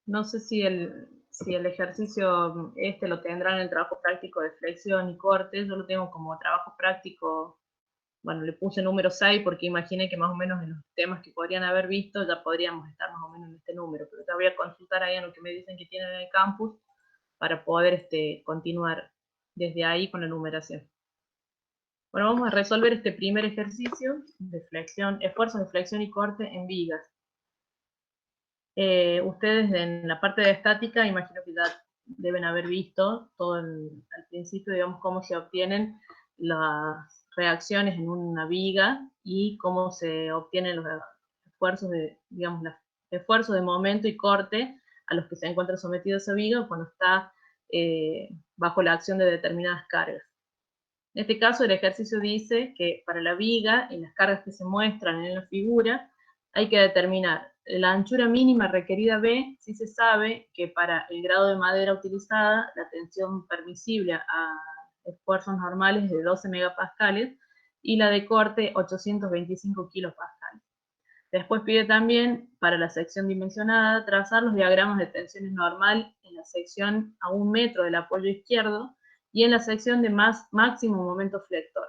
No sé si el ejercicio este lo tendrán en el trabajo práctico de flexión y corte. Yo lo tengo como trabajo práctico, bueno, le puse número 6 porque imaginé que más o menos en los temas que podrían haber visto ya podríamos estar más o menos en este número, pero ya voy a consultar ahí en lo que me dicen que tienen en el campus para poder continuar desde ahí con la numeración. Bueno, vamos a resolver este primer ejercicio de flexión, esfuerzos de flexión y corte en vigas. Ustedes en la parte de estática, imagino que ya deben haber visto todo al principio, digamos, cómo se obtienen las reacciones en una viga y cómo se obtienen los esfuerzos de, digamos, los esfuerzos de momento y corte a los que se encuentra sometido esa viga cuando está bajo la acción de determinadas cargas. En este caso, el ejercicio dice que para la viga y las cargas que se muestran en la figura, hay que determinar la anchura mínima requerida B, si se sabe que para el grado de madera utilizada, la tensión permisible a esfuerzos normales es de 12 megapascales y la de corte 825 kilopascales. Después pide también, para la sección dimensionada, trazar los diagramas de tensiones normal en la sección a 1 metro del apoyo izquierdo y en la sección de máximo momento flector.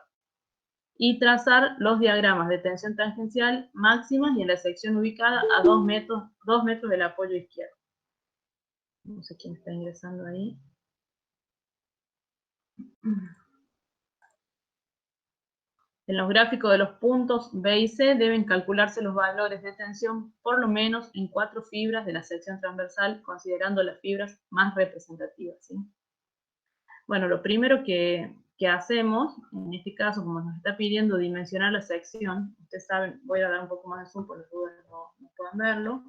Y trazar los diagramas de tensión tangencial máximas y en la sección ubicada a 2 metros del apoyo izquierdo. No sé quién está ingresando ahí. En los gráficos de los puntos B y C deben calcularse los valores de tensión por lo menos en 4 fibras de la sección transversal, considerando las fibras más representativas, ¿sí? Bueno, lo primero que hacemos, en este caso, como nos está pidiendo dimensionar la sección, ustedes saben, voy a dar un poco más de zoom por las dudas no puedan verlo.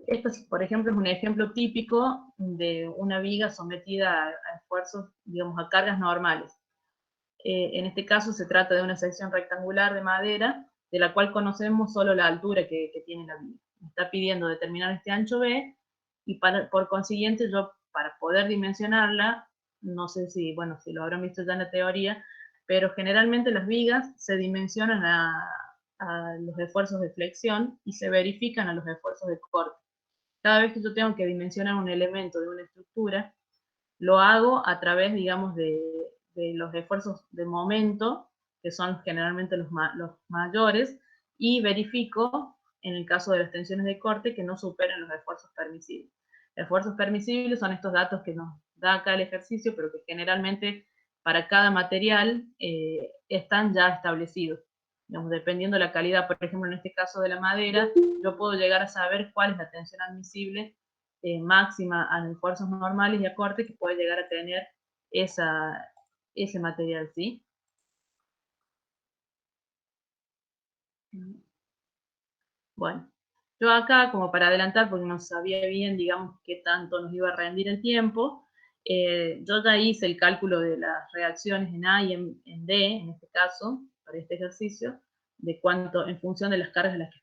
Esto, por ejemplo, es un ejemplo típico de una viga sometida a esfuerzos, digamos, a cargas normales. En este caso se trata de una sección rectangular de madera, de la cual conocemos solo la altura que tiene la viga. Me está pidiendo determinar este ancho B, y por consiguiente yo, para poder dimensionarla, no sé si, bueno, si lo habrán visto ya en la teoría, pero generalmente las vigas se dimensionan a los esfuerzos de flexión y se verifican a los esfuerzos de corte. Cada vez que yo tengo que dimensionar un elemento de una estructura, lo hago a través, digamos, de los esfuerzos de momento, que son generalmente los mayores, y verifico, en el caso de las tensiones de corte, que no superen los esfuerzos permisibles. Esfuerzos permisibles son estos datos que nos da acá el ejercicio, pero que generalmente para cada material están ya establecidos. Digamos, dependiendo de la calidad, por ejemplo, en este caso de la madera, yo puedo llegar a saber cuál es la tensión admisible máxima a esfuerzos normales y a corte que puede llegar a tener ese material, ¿sí? Bueno, yo acá, como para adelantar, porque no sabía bien, digamos, qué tanto nos iba a rendir el tiempo, yo ya hice el cálculo de las reacciones en A y en D, en este caso, para este ejercicio, de cuánto, en función de las cargas a las que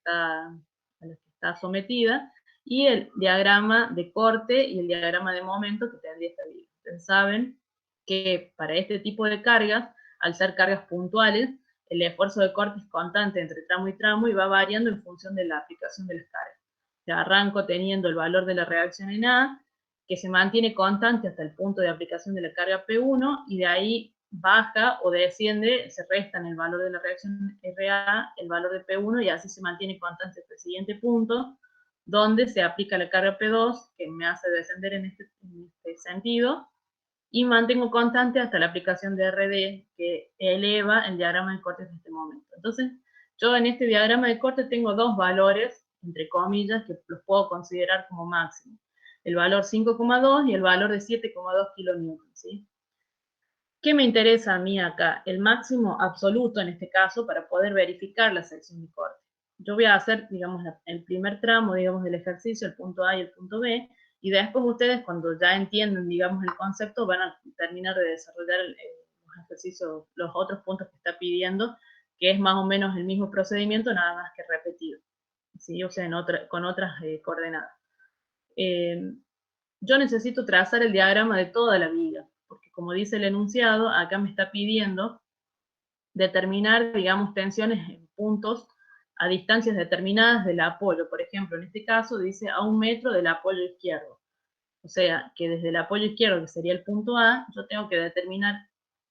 está sometida, y el diagrama de corte y el diagrama de momento que tendría esta viga. Ustedes saben que para este tipo de cargas, al ser cargas puntuales, el esfuerzo de corte es constante entre tramo y va variando en función de la aplicación de las cargas. Ya arranco teniendo el valor de la reacción en A, que se mantiene constante hasta el punto de aplicación de la carga P1, y de ahí baja o desciende, se restan el valor de la reacción RA, el valor de P1, y así se mantiene constante hasta el siguiente punto, donde se aplica la carga P2, que me hace descender en este sentido, y mantengo constante hasta la aplicación de RD, que eleva el diagrama de corte en este momento. Entonces, yo en este diagrama de corte tengo dos valores, entre comillas, que los puedo considerar como máximo. El valor 5,2 y el valor de 7,2 kilonewtons, ¿sí? ¿Qué me interesa a mí acá? El máximo absoluto en este caso para poder verificar la sección de corte. Yo voy a hacer, digamos, el primer tramo, digamos, del ejercicio, el punto A y el punto B, y después ustedes, cuando ya entienden, digamos, el concepto, van a terminar de desarrollar los ejercicios, los otros puntos que está pidiendo, que es más o menos el mismo procedimiento, nada más que repetido, ¿sí? O sea, con otras coordenadas. Yo necesito trazar el diagrama de toda la viga, porque como dice el enunciado, acá me está pidiendo determinar, digamos, tensiones en puntos a distancias determinadas del apoyo. Por ejemplo, en este caso dice a 1 metro del apoyo izquierdo. O sea, que desde el apoyo izquierdo, que sería el punto A, yo tengo que determinar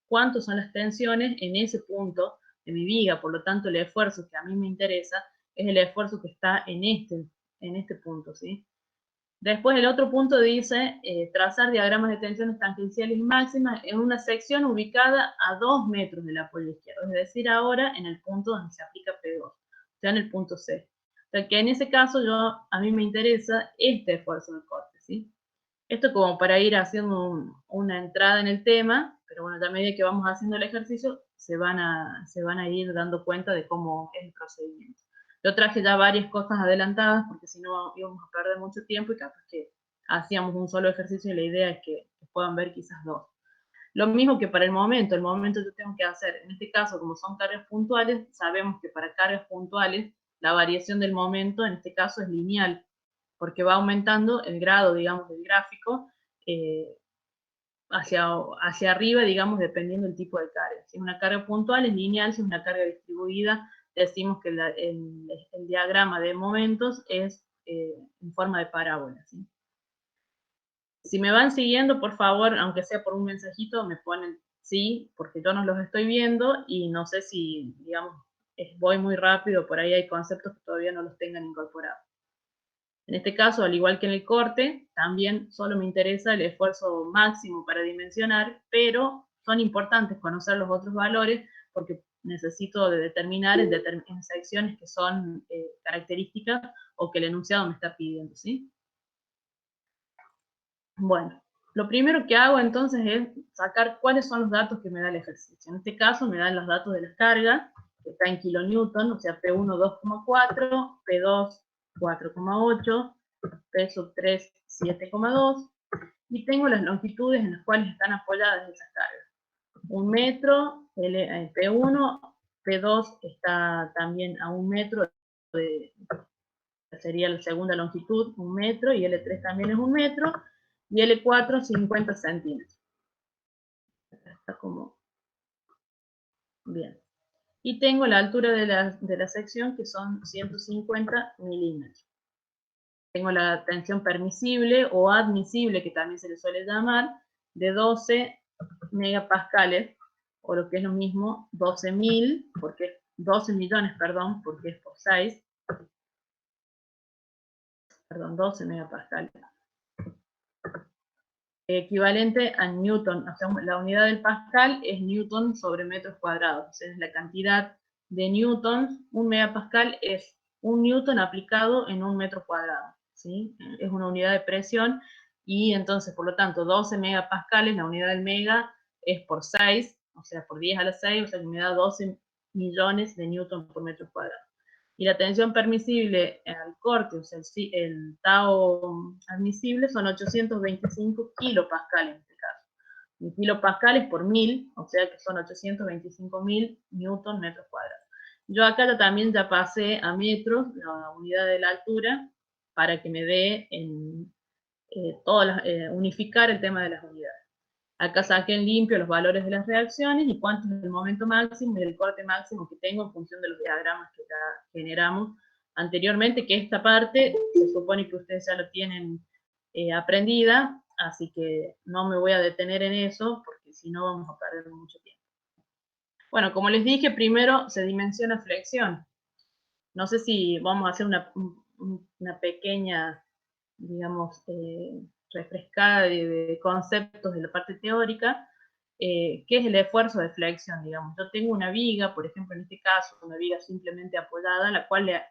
cuántas son las tensiones en ese punto de mi viga. Por lo tanto, el esfuerzo que a mí me interesa es el esfuerzo que está en este punto, ¿sí? Después el otro punto dice trazar diagramas de tensiones tangenciales y máximas en una sección ubicada a 2 metros del apoyo izquierdo, es decir, ahora en el punto donde se aplica P2, o sea, en el punto C. O sea, que en ese caso a mí me interesa este esfuerzo de corte, ¿sí? Esto como para ir haciendo una entrada en el tema, pero bueno, a medida que vamos haciendo el ejercicio, se van a ir dando cuenta de cómo es el procedimiento. Yo traje ya varias cosas adelantadas, porque si no íbamos a perder mucho tiempo y capaz que hacíamos un solo ejercicio y la idea es que puedan ver quizás dos. Lo mismo que para el momento yo tengo que hacer, en este caso, como son cargas puntuales, sabemos que para cargas puntuales la variación del momento en este caso es lineal, porque va aumentando el grado, digamos, del gráfico hacia arriba, digamos, dependiendo del tipo de carga. Si es una carga puntual es lineal, si es una carga distribuida, decimos que el diagrama de momentos es en forma de parábola, ¿sí? Si me van siguiendo, por favor, aunque sea por un mensajito, me ponen sí, porque yo no los estoy viendo y no sé si, digamos, voy muy rápido, por ahí hay conceptos que todavía no los tengan incorporados. En este caso, al igual que en el corte, también solo me interesa el esfuerzo máximo para dimensionar, pero son importantes conocer los otros valores porque necesito determinar en secciones que son características o que el enunciado me está pidiendo, ¿sí? Bueno, lo primero que hago entonces es sacar cuáles son los datos que me da el ejercicio. En este caso me dan los datos de las cargas, que está en kilonewton, o sea, P1 2,4, P2 4,8, P sub 3 7,2, y tengo las longitudes en las cuales están apoyadas esas cargas. 1 metro, P1, P2 está también a 1 metro, sería la segunda longitud, 1 metro, y L3 también es 1 metro, y L4 50 centímetros. Está como bien. Y tengo la altura de la sección, que son 150 milímetros. Tengo la tensión permisible o admisible, que también se le suele llamar, de 12 megapascales, o lo que es lo mismo, 12.000, porque 12 millones, perdón, porque es por 6, perdón, 12 megapascales. Equivalente a newton, o sea, la unidad del pascal es newton sobre metros cuadrados, o sea, es la cantidad de newtons. Un megapascal es un newton aplicado en un metro cuadrado, ¿sí? Es una unidad de presión, y entonces, por lo tanto, 12 megapascales, la unidad del mega es por 6, o sea, por 10 a la 6, o sea, que me da 12 millones de newton por metro cuadrado. Y la tensión permisible al corte, o sea, el tau admisible, son 825 kilopascales en este caso. Y kilopascales por 1000, o sea que son 825.000 newton metros cuadrados. Yo acá también ya pasé a metros, la unidad de la altura, para que me dé unificar el tema de las unidades. Acá saqué en limpio los valores de las reacciones y cuánto es el momento máximo y el corte máximo que tengo en función de los diagramas que ya generamos anteriormente, que esta parte se supone que ustedes ya lo tienen aprendida, así que no me voy a detener en eso, porque si no vamos a perder mucho tiempo. Bueno, como les dije, primero se dimensiona flexión. No sé si vamos a hacer una pequeña, digamos, refrescada de conceptos de la parte teórica. ¿Qué es el esfuerzo de flexión? Digamos, yo tengo una viga, por ejemplo, en este caso, una viga simplemente apoyada, a la cual le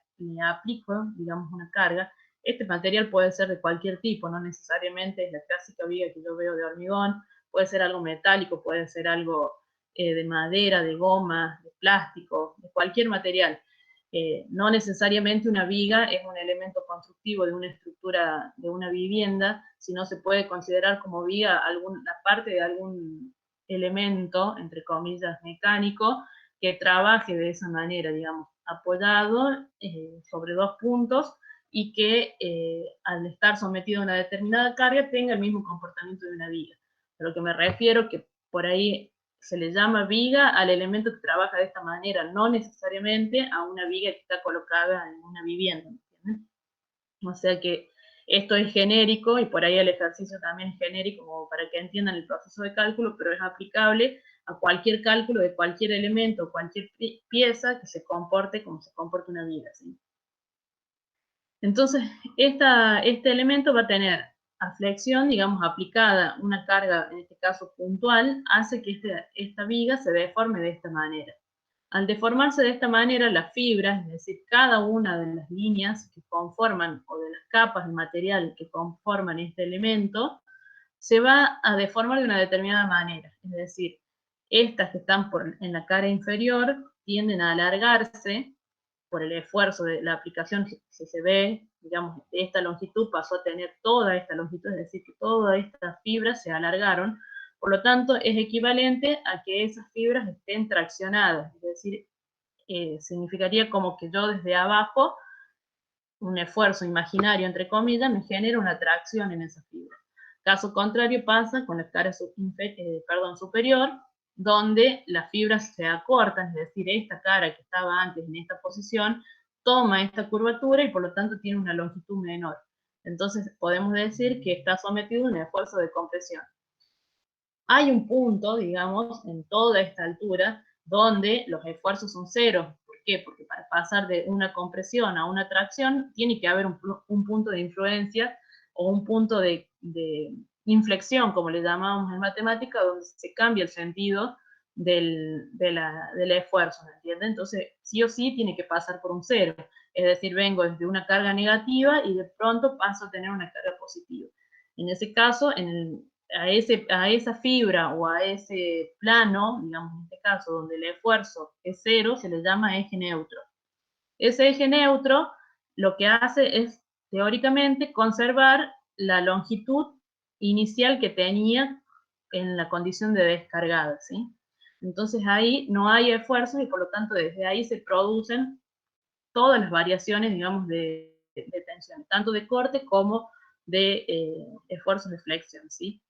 aplico, digamos, una carga. Este material puede ser de cualquier tipo, no necesariamente es la clásica viga que yo veo de hormigón, puede ser algo metálico, puede ser algo de madera, de goma, de plástico, de cualquier material. No necesariamente una viga es un elemento constructivo de una estructura de una vivienda, sino se puede considerar como viga la parte de algún elemento, entre comillas, mecánico, que trabaje de esa manera, digamos, apoyado sobre dos puntos y que al estar sometido a una determinada carga tenga el mismo comportamiento de una viga. A lo que me refiero, que por ahí se le llama viga al elemento que trabaja de esta manera, no necesariamente a una viga que está colocada en una vivienda, ¿entienden? O sea que esto es genérico y por ahí el ejercicio también es genérico como para que entiendan el proceso de cálculo, pero es aplicable a cualquier cálculo de cualquier elemento, cualquier pieza que se comporte como se comporta una viga, ¿sí? Entonces, este elemento va a tener a flexión, digamos, aplicada una carga, en este caso puntual, hace que esta viga se deforme de esta manera. Al deformarse de esta manera, las fibras, es decir, cada una de las líneas que conforman, o de las capas de material que conforman este elemento, se va a deformar de una determinada manera. Es decir, estas que están en la cara inferior tienden a alargarse por el esfuerzo de la aplicación. Si se ve, digamos, esta longitud pasó a tener toda esta longitud, es decir, que todas estas fibras se alargaron, por lo tanto es equivalente a que esas fibras estén traccionadas, es decir, significaría como que yo desde abajo, un esfuerzo imaginario, entre comillas, me genera una tracción en esa fibra. Caso contrario pasa con la cara superior, donde las fibras se acortan, es decir, esta cara que estaba antes en esta posición, toma esta curvatura y por lo tanto tiene una longitud menor. Entonces podemos decir que está sometido a un esfuerzo de compresión. Hay un punto, digamos, en toda esta altura, donde los esfuerzos son cero. ¿Por qué? Porque para pasar de una compresión a una tracción, tiene que haber un punto de influencia o un punto de inflexión, como le llamamos en matemática, donde se cambia el sentido del esfuerzo, ¿me entiende? Entonces, sí o sí tiene que pasar por un cero. Es decir, vengo desde una carga negativa y de pronto paso a tener una carga positiva. En ese caso, a esa fibra o a ese plano, digamos en este caso, donde el esfuerzo es cero, se le llama eje neutro. Ese eje neutro lo que hace es, teóricamente, conservar la longitud inicial que tenía en la condición de descargada, ¿sí? Entonces ahí no hay esfuerzos y por lo tanto desde ahí se producen todas las variaciones, digamos, de tensión, tanto de corte como de esfuerzos de flexión, ¿sí?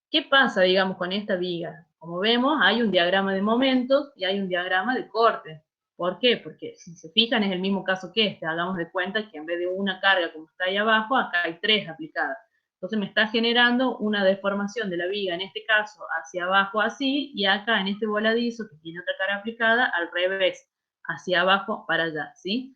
¿Qué pasa, digamos, con esta viga? Como vemos, hay un diagrama de momentos y hay un diagrama de corte. ¿Por qué? Porque si se fijan es el mismo caso que este. Hagamos de cuenta que en vez de una carga como está ahí abajo, acá hay 3 aplicadas. Entonces me está generando una deformación de la viga, en este caso, hacia abajo así, y acá en este voladizo, que tiene otra cara aplicada, al revés, hacia abajo para allá, ¿sí?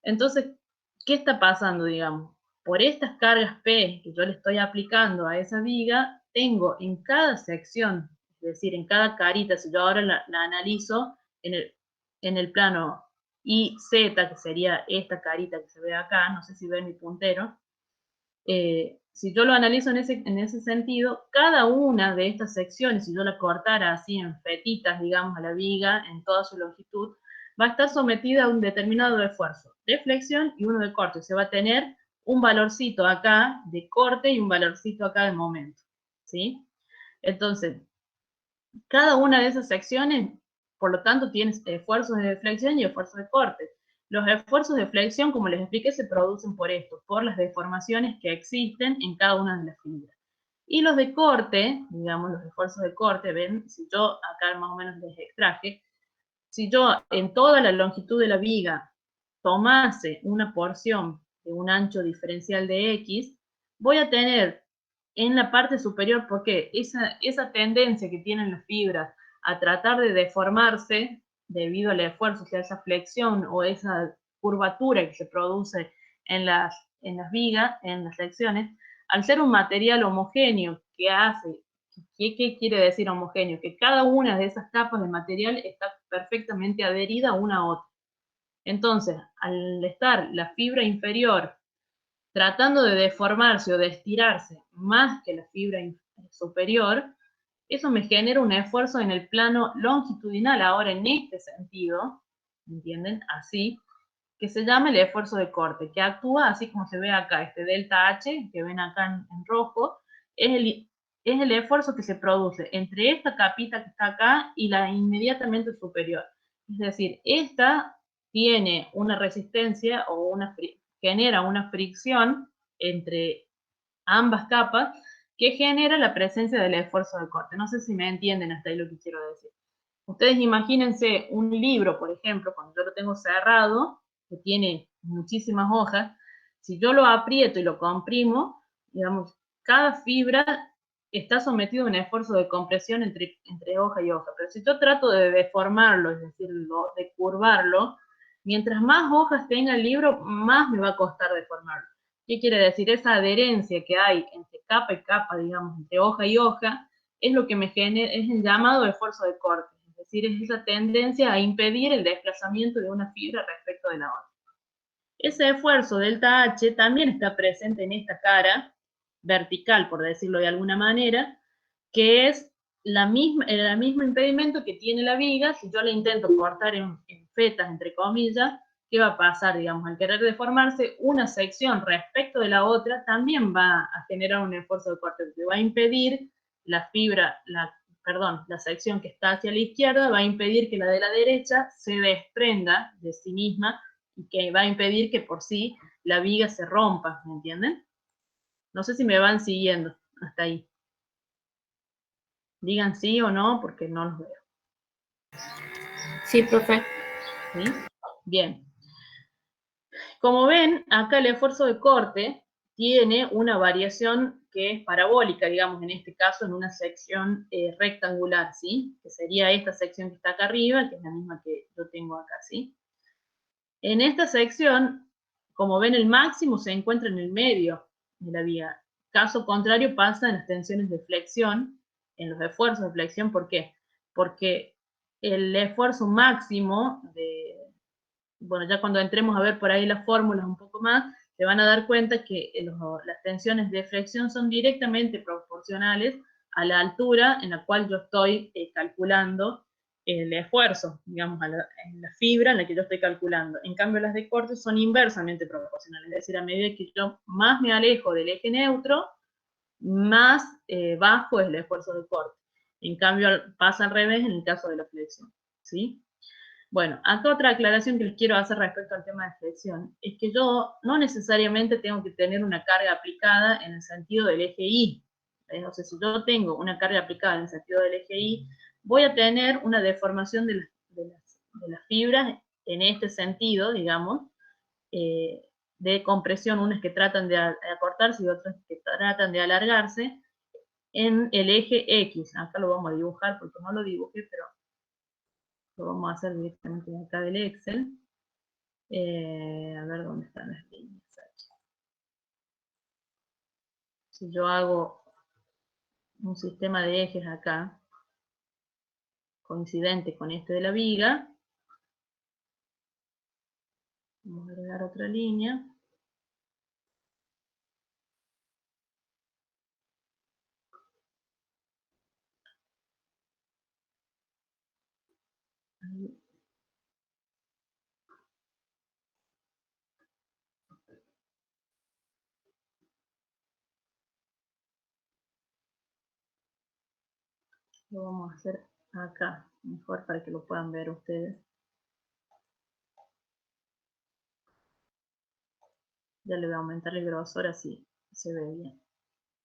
Entonces, ¿qué está pasando, digamos? Por estas cargas P que yo le estoy aplicando a esa viga, tengo en cada sección, es decir, en cada carita, si yo ahora la analizo en el plano IZ, que sería esta carita que se ve acá, no sé si ven mi puntero, si yo lo analizo en ese sentido, cada una de estas secciones, si yo la cortara así en fetitas, digamos, a la viga, en toda su longitud, va a estar sometida a un determinado esfuerzo de flexión y uno de corte. Se va a tener un valorcito acá de corte y un valorcito acá de momento, ¿sí? Entonces, cada una de esas secciones, por lo tanto, tiene esfuerzos de flexión y esfuerzos de corte. Los esfuerzos de flexión, como les expliqué, se producen por esto, por las deformaciones que existen en cada una de las fibras. Y los de corte, digamos, los esfuerzos de corte, ven, si yo acá más o menos les extraje, si yo en toda la longitud de la viga tomase una porción de un ancho diferencial de X, voy a tener en la parte superior, porque esa tendencia que tienen las fibras a tratar de deformarse debido al esfuerzo, o sea, esa flexión o esa curvatura que se produce en las vigas, en las secciones, al ser un material homogéneo que hace, ¿qué quiere decir homogéneo? Que cada una de esas capas de material está perfectamente adherida una a otra. Entonces, al estar la fibra inferior tratando de deformarse o de estirarse más que la fibra superior, eso me genera un esfuerzo en el plano longitudinal, ahora en este sentido, ¿entienden? Así, que se llama el esfuerzo de corte, que actúa así como se ve acá, este delta H, que ven acá en rojo, es el esfuerzo que se produce entre esta capita que está acá y la inmediatamente superior. Es decir, esta tiene una resistencia o genera una fricción entre ambas capas que genera la presencia del esfuerzo de corte. No sé si me entienden hasta ahí lo que quiero decir. Ustedes imagínense un libro, por ejemplo, cuando yo lo tengo cerrado, que tiene muchísimas hojas, si yo lo aprieto y lo comprimo, digamos, cada fibra está sometido a un esfuerzo de compresión entre hoja y hoja. Pero si yo trato de deformarlo, es decir, de curvarlo, mientras más hojas tenga el libro, más me va a costar deformarlo. ¿Qué quiere decir? Esa adherencia que hay entre capa y capa, digamos, entre hoja y hoja, es lo que me genera, es el llamado esfuerzo de corte. Es decir, es esa tendencia a impedir el desplazamiento de una fibra respecto de la otra. Ese esfuerzo delta H también está presente en esta cara vertical, por decirlo de alguna manera, que es el mismo impedimento que tiene la viga. Si yo la intento cortar en fetas, entre comillas, ¿qué va a pasar? Digamos, al querer deformarse una sección respecto de la otra, también va a generar un esfuerzo de corte, que va a impedir la fibra, la sección que está hacia la izquierda, va a impedir que la de la derecha se desprenda de sí misma y que va a impedir que por sí la viga se rompa, ¿me entienden? No sé si me van siguiendo hasta ahí. Digan sí o no, porque no los veo. Sí, profe. ¿Sí? Bien. Como ven, acá el esfuerzo de corte tiene una variación que es parabólica, digamos, en este caso en una sección rectangular, ¿sí? Que sería esta sección que está acá arriba, que es la misma que yo tengo acá, ¿sí? En esta sección, como ven, el máximo se encuentra en el medio de la viga. Caso contrario pasa en las tensiones de flexión, en los esfuerzos de flexión. ¿Por qué? Porque el esfuerzo máximo bueno, ya cuando entremos a ver por ahí las fórmulas un poco más, se van a dar cuenta que las tensiones de flexión son directamente proporcionales a la altura en la cual yo estoy calculando el esfuerzo, digamos, en la fibra en la que yo estoy calculando. En cambio, las de corte son inversamente proporcionales, es decir, a medida que yo más me alejo del eje neutro, más bajo es el esfuerzo de corte. En cambio, pasa al revés en el caso de la flexión, ¿sí? Bueno, acá otra aclaración que les quiero hacer respecto al tema de flexión es que yo no necesariamente tengo que tener una carga aplicada en el sentido del eje Y. O sea, si yo tengo una carga aplicada en el sentido del eje Y, voy a tener una deformación de las fibras en este sentido, digamos, de compresión, unas que tratan de acortarse y otras que tratan de alargarse, en el eje X. Acá lo vamos a dibujar porque no lo dibujé, pero lo vamos a hacer directamente acá del Excel. A ver dónde están las líneas. Si yo hago un sistema de ejes acá, coincidente con este de la viga, vamos a agregar otra línea. Ahí. Lo vamos a hacer acá, mejor para que lo puedan ver ustedes. Ya le voy a aumentar el grosor, así se ve bien.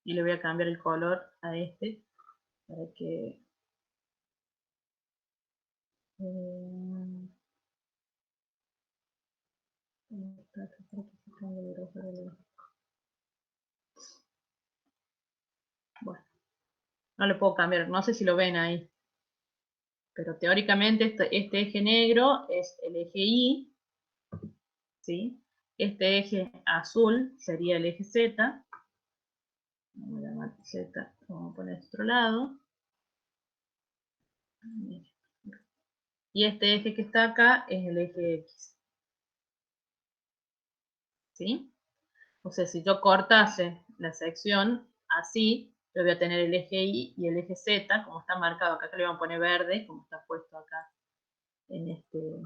Y le voy a cambiar el color a este para que bueno, no le puedo cambiar, no sé si lo ven ahí, pero teóricamente este eje negro es el eje Y, ¿sí? Este eje azul sería el eje Z. Vamos a llamar Z, vamos a poner este otro lado. Y este eje que está acá es el eje X. ¿Sí? O sea, si yo cortase la sección así, yo voy a tener el eje Y y el eje Z, como está marcado acá, que le vamos a poner verde, como está puesto acá en este,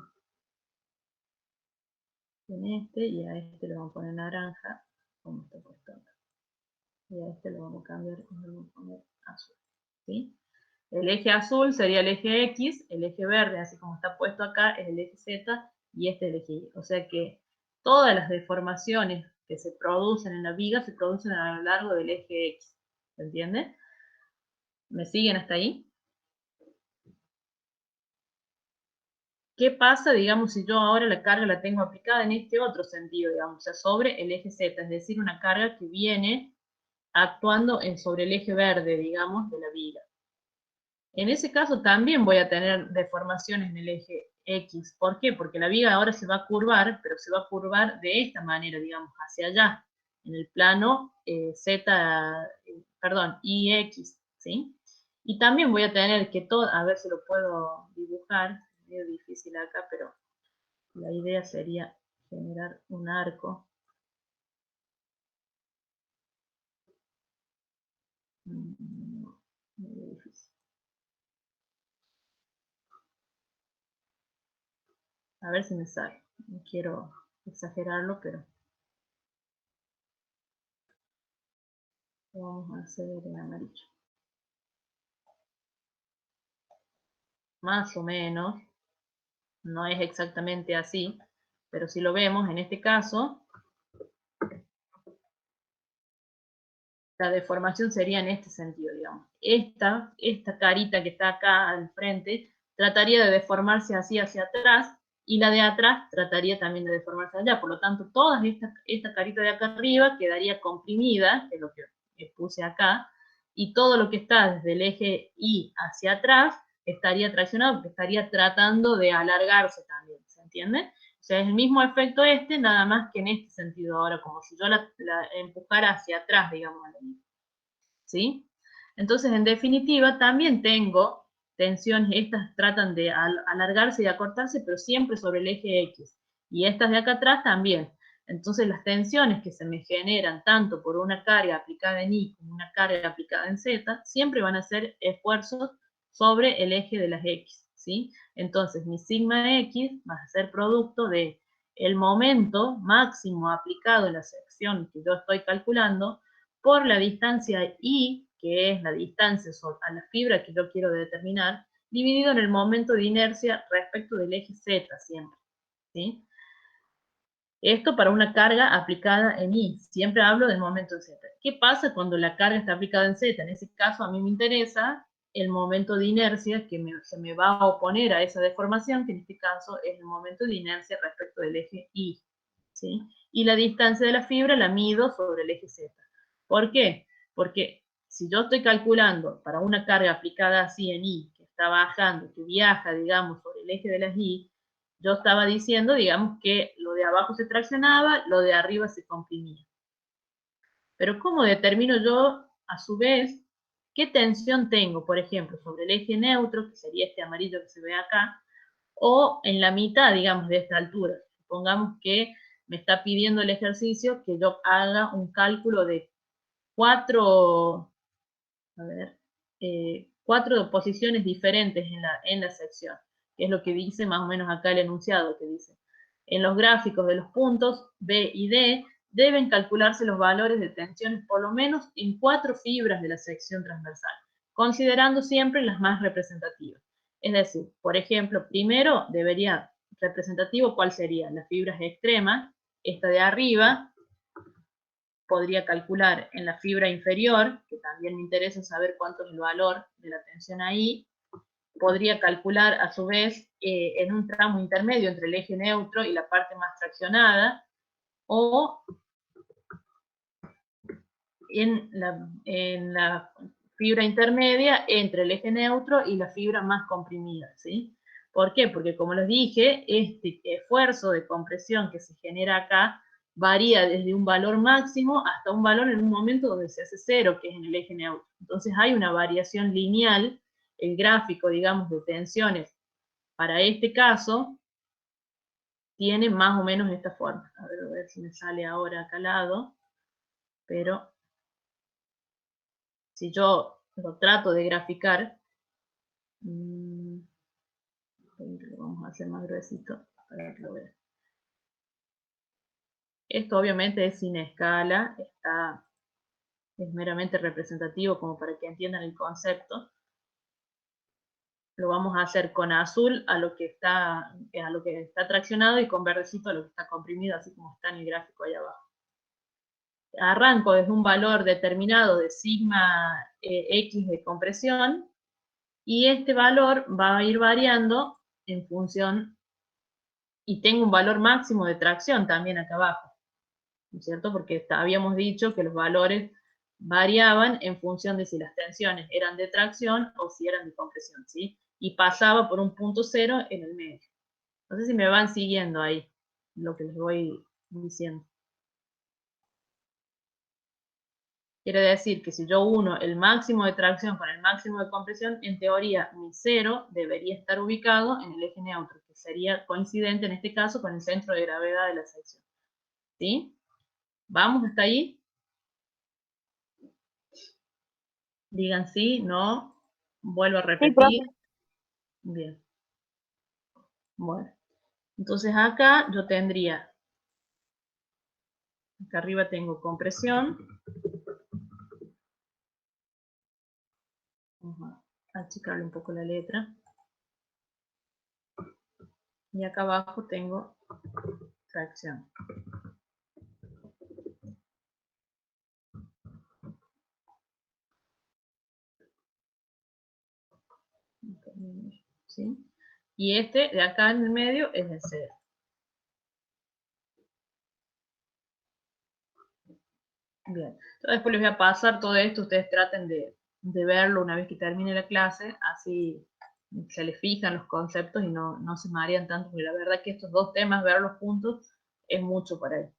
y a este le vamos a poner naranja, como está puesto acá. Y a este le vamos a cambiar, le vamos a poner azul. ¿Sí? El eje azul sería el eje X, el eje verde, así como está puesto acá, es el eje Z, y este es el eje Y. O sea que todas las deformaciones que se producen en la viga se producen a lo largo del eje X. ¿Se entiende? ¿Me siguen hasta ahí? ¿Qué pasa, digamos, si yo ahora la carga la tengo aplicada en este otro sentido, digamos, o sea, sobre el eje Z, es decir, una carga que viene actuando sobre el eje verde, digamos, de la viga? En ese caso también voy a tener deformaciones en el eje X. ¿Por qué? Porque la viga ahora se va a curvar, pero se va a curvar de esta manera, digamos, hacia allá, en el plano Z, perdón, IX, ¿sí? Y también voy a tener que todo, a ver si lo puedo dibujar, es medio difícil acá, pero la idea sería generar un arco. Medio difícil. A ver si me sale. No quiero exagerarlo, pero vamos a hacer en amarillo. Más o menos, no es exactamente así, pero si lo vemos, en este caso, la deformación sería en este sentido, digamos. Esta carita que está acá al frente trataría de deformarse así hacia atrás, y la de atrás trataría también de deformarse allá. Por lo tanto, toda esta carita de acá arriba quedaría comprimida, que es lo que puse acá, y todo lo que está desde el eje Y hacia atrás estaría traccionado, porque estaría tratando de alargarse también, ¿se entiende? O sea, es el mismo efecto nada más que en este sentido ahora, como si yo la empujara hacia atrás, digamos, ¿sí? Entonces, en definitiva, también tengo tensiones, estas tratan de alargarse y acortarse, pero siempre sobre el eje X. Y estas de acá atrás también. Entonces, las tensiones que se me generan tanto por una carga aplicada en Y como una carga aplicada en Z, siempre van a ser esfuerzos sobre el eje de las X, ¿sí? Entonces, mi sigma X va a ser producto de el momento máximo aplicado en la sección que yo estoy calculando por la distancia I, que es la distancia a la fibra que yo quiero determinar, dividido en el momento de inercia respecto del eje Z siempre, ¿sí? Esto para una carga aplicada en I. Siempre hablo del momento en Z. ¿Qué pasa cuando la carga está aplicada en Z? En ese caso a mí me interesa el momento de inercia que se me va a oponer a esa deformación, que en este caso es el momento de inercia respecto del eje Y, ¿sí? Y la distancia de la fibra la mido sobre el eje Z. ¿Por qué? Porque si yo estoy calculando para una carga aplicada así en Y, que está bajando, que viaja, digamos, sobre el eje de las Y, yo estaba diciendo, digamos, que lo de abajo se traccionaba, lo de arriba se comprimía. Pero ¿cómo determino yo, a su vez, qué tensión tengo, por ejemplo, sobre el eje neutro, que sería este amarillo que se ve acá, o en la mitad, digamos, de esta altura? Supongamos que me está pidiendo el ejercicio que yo haga un cálculo de cuatro, a ver, 4 posiciones diferentes en la sección, que es lo que dice más o menos acá el enunciado, que dice: en los gráficos de los puntos B y D deben calcularse los valores de tensiones por lo menos en 4 fibras de la sección transversal, considerando siempre las más representativas. Es decir, por ejemplo, primero debería, representativo, ¿cuál sería? Las fibras extremas, esta de arriba. Podría calcular en la fibra inferior, que también me interesa saber cuánto es el valor de la tensión ahí. Podría calcular a su vez en un tramo intermedio entre el eje neutro y la parte más traccionada, o en la fibra intermedia entre el eje neutro y la fibra más comprimida, ¿sí? ¿Por qué? Porque, como les dije, este esfuerzo de compresión que se genera acá varía desde un valor máximo hasta un valor en un momento donde se hace cero, que es en el eje neutro. Entonces hay una variación lineal. El gráfico, digamos, de tensiones para este caso tiene más o menos esta forma. A ver si me sale ahora acá al lado, pero si yo lo trato de graficar, lo vamos a hacer más gruesito para que lo vean. Esto obviamente es sin escala, es meramente representativo como para que entiendan el concepto. Lo vamos a hacer con azul a lo que está traccionado y con verdecito a lo que está comprimido, así como está en el gráfico ahí abajo. arranco desde un valor determinado de sigma X de compresión, y este valor va a ir variando en función, y tengo un valor máximo de tracción también acá abajo, ¿no es cierto? Porque habíamos dicho que los valores variaban en función de si las tensiones eran de tracción o si eran de compresión, ¿sí? Y pasaba por un punto cero en el medio. No sé si me van siguiendo ahí lo que les voy diciendo. Quiere decir que si yo uno el máximo de tracción con el máximo de compresión, en teoría mi cero debería estar ubicado en el eje neutro, que sería coincidente en este caso con el centro de gravedad de la sección. ¿Sí? ¿Vamos hasta ahí? Digan sí, no. Vuelvo a Sí, repetir. profe. Bien. Bueno. Entonces acá yo tendría, acá arriba tengo compresión. Vamos a achicarle un poco la letra. Y acá abajo tengo tracción. ¿Sí? Y este de acá en el medio es el cero. Bien, entonces después les voy a pasar todo esto, ustedes traten de verlo una vez que termine la clase, así se les fijan los conceptos y no se marean tanto, porque la verdad que estos dos temas, verlos juntos, es mucho para él.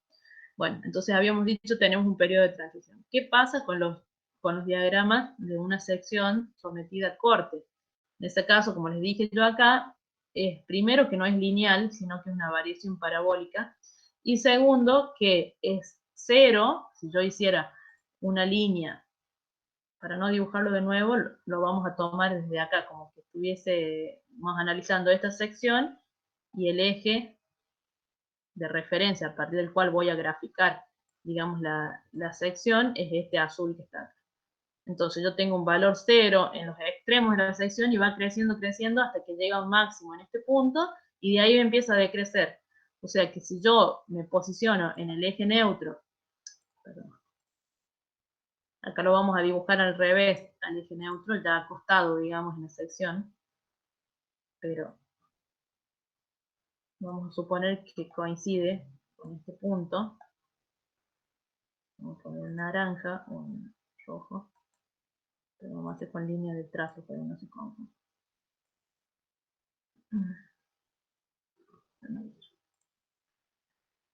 Bueno, entonces habíamos dicho, tenemos un periodo de transición. ¿Qué pasa con los diagramas de una sección sometida a corte? En este caso, como les dije yo acá, es primero que no es lineal, sino que es una variación parabólica, y segundo que es cero. Si yo hiciera una línea, para no dibujarlo de nuevo, lo vamos a tomar desde acá, como que estuviésemos analizando esta sección, y el eje de referencia a partir del cual voy a graficar, digamos, la sección, es este azul que está acá. Entonces yo tengo un valor cero en los extremos de la sección y va creciendo, creciendo hasta que llega a un máximo en este punto, y de ahí empieza a decrecer. O sea que si yo me posiciono en el eje neutro, perdón, acá lo vamos a dibujar al revés, al eje neutro, ya acostado, digamos, en la sección, pero vamos a suponer que coincide con este punto. Vamos a poner un naranja o un rojo, pero vamos a hacer con línea de trazo para que no se confunda.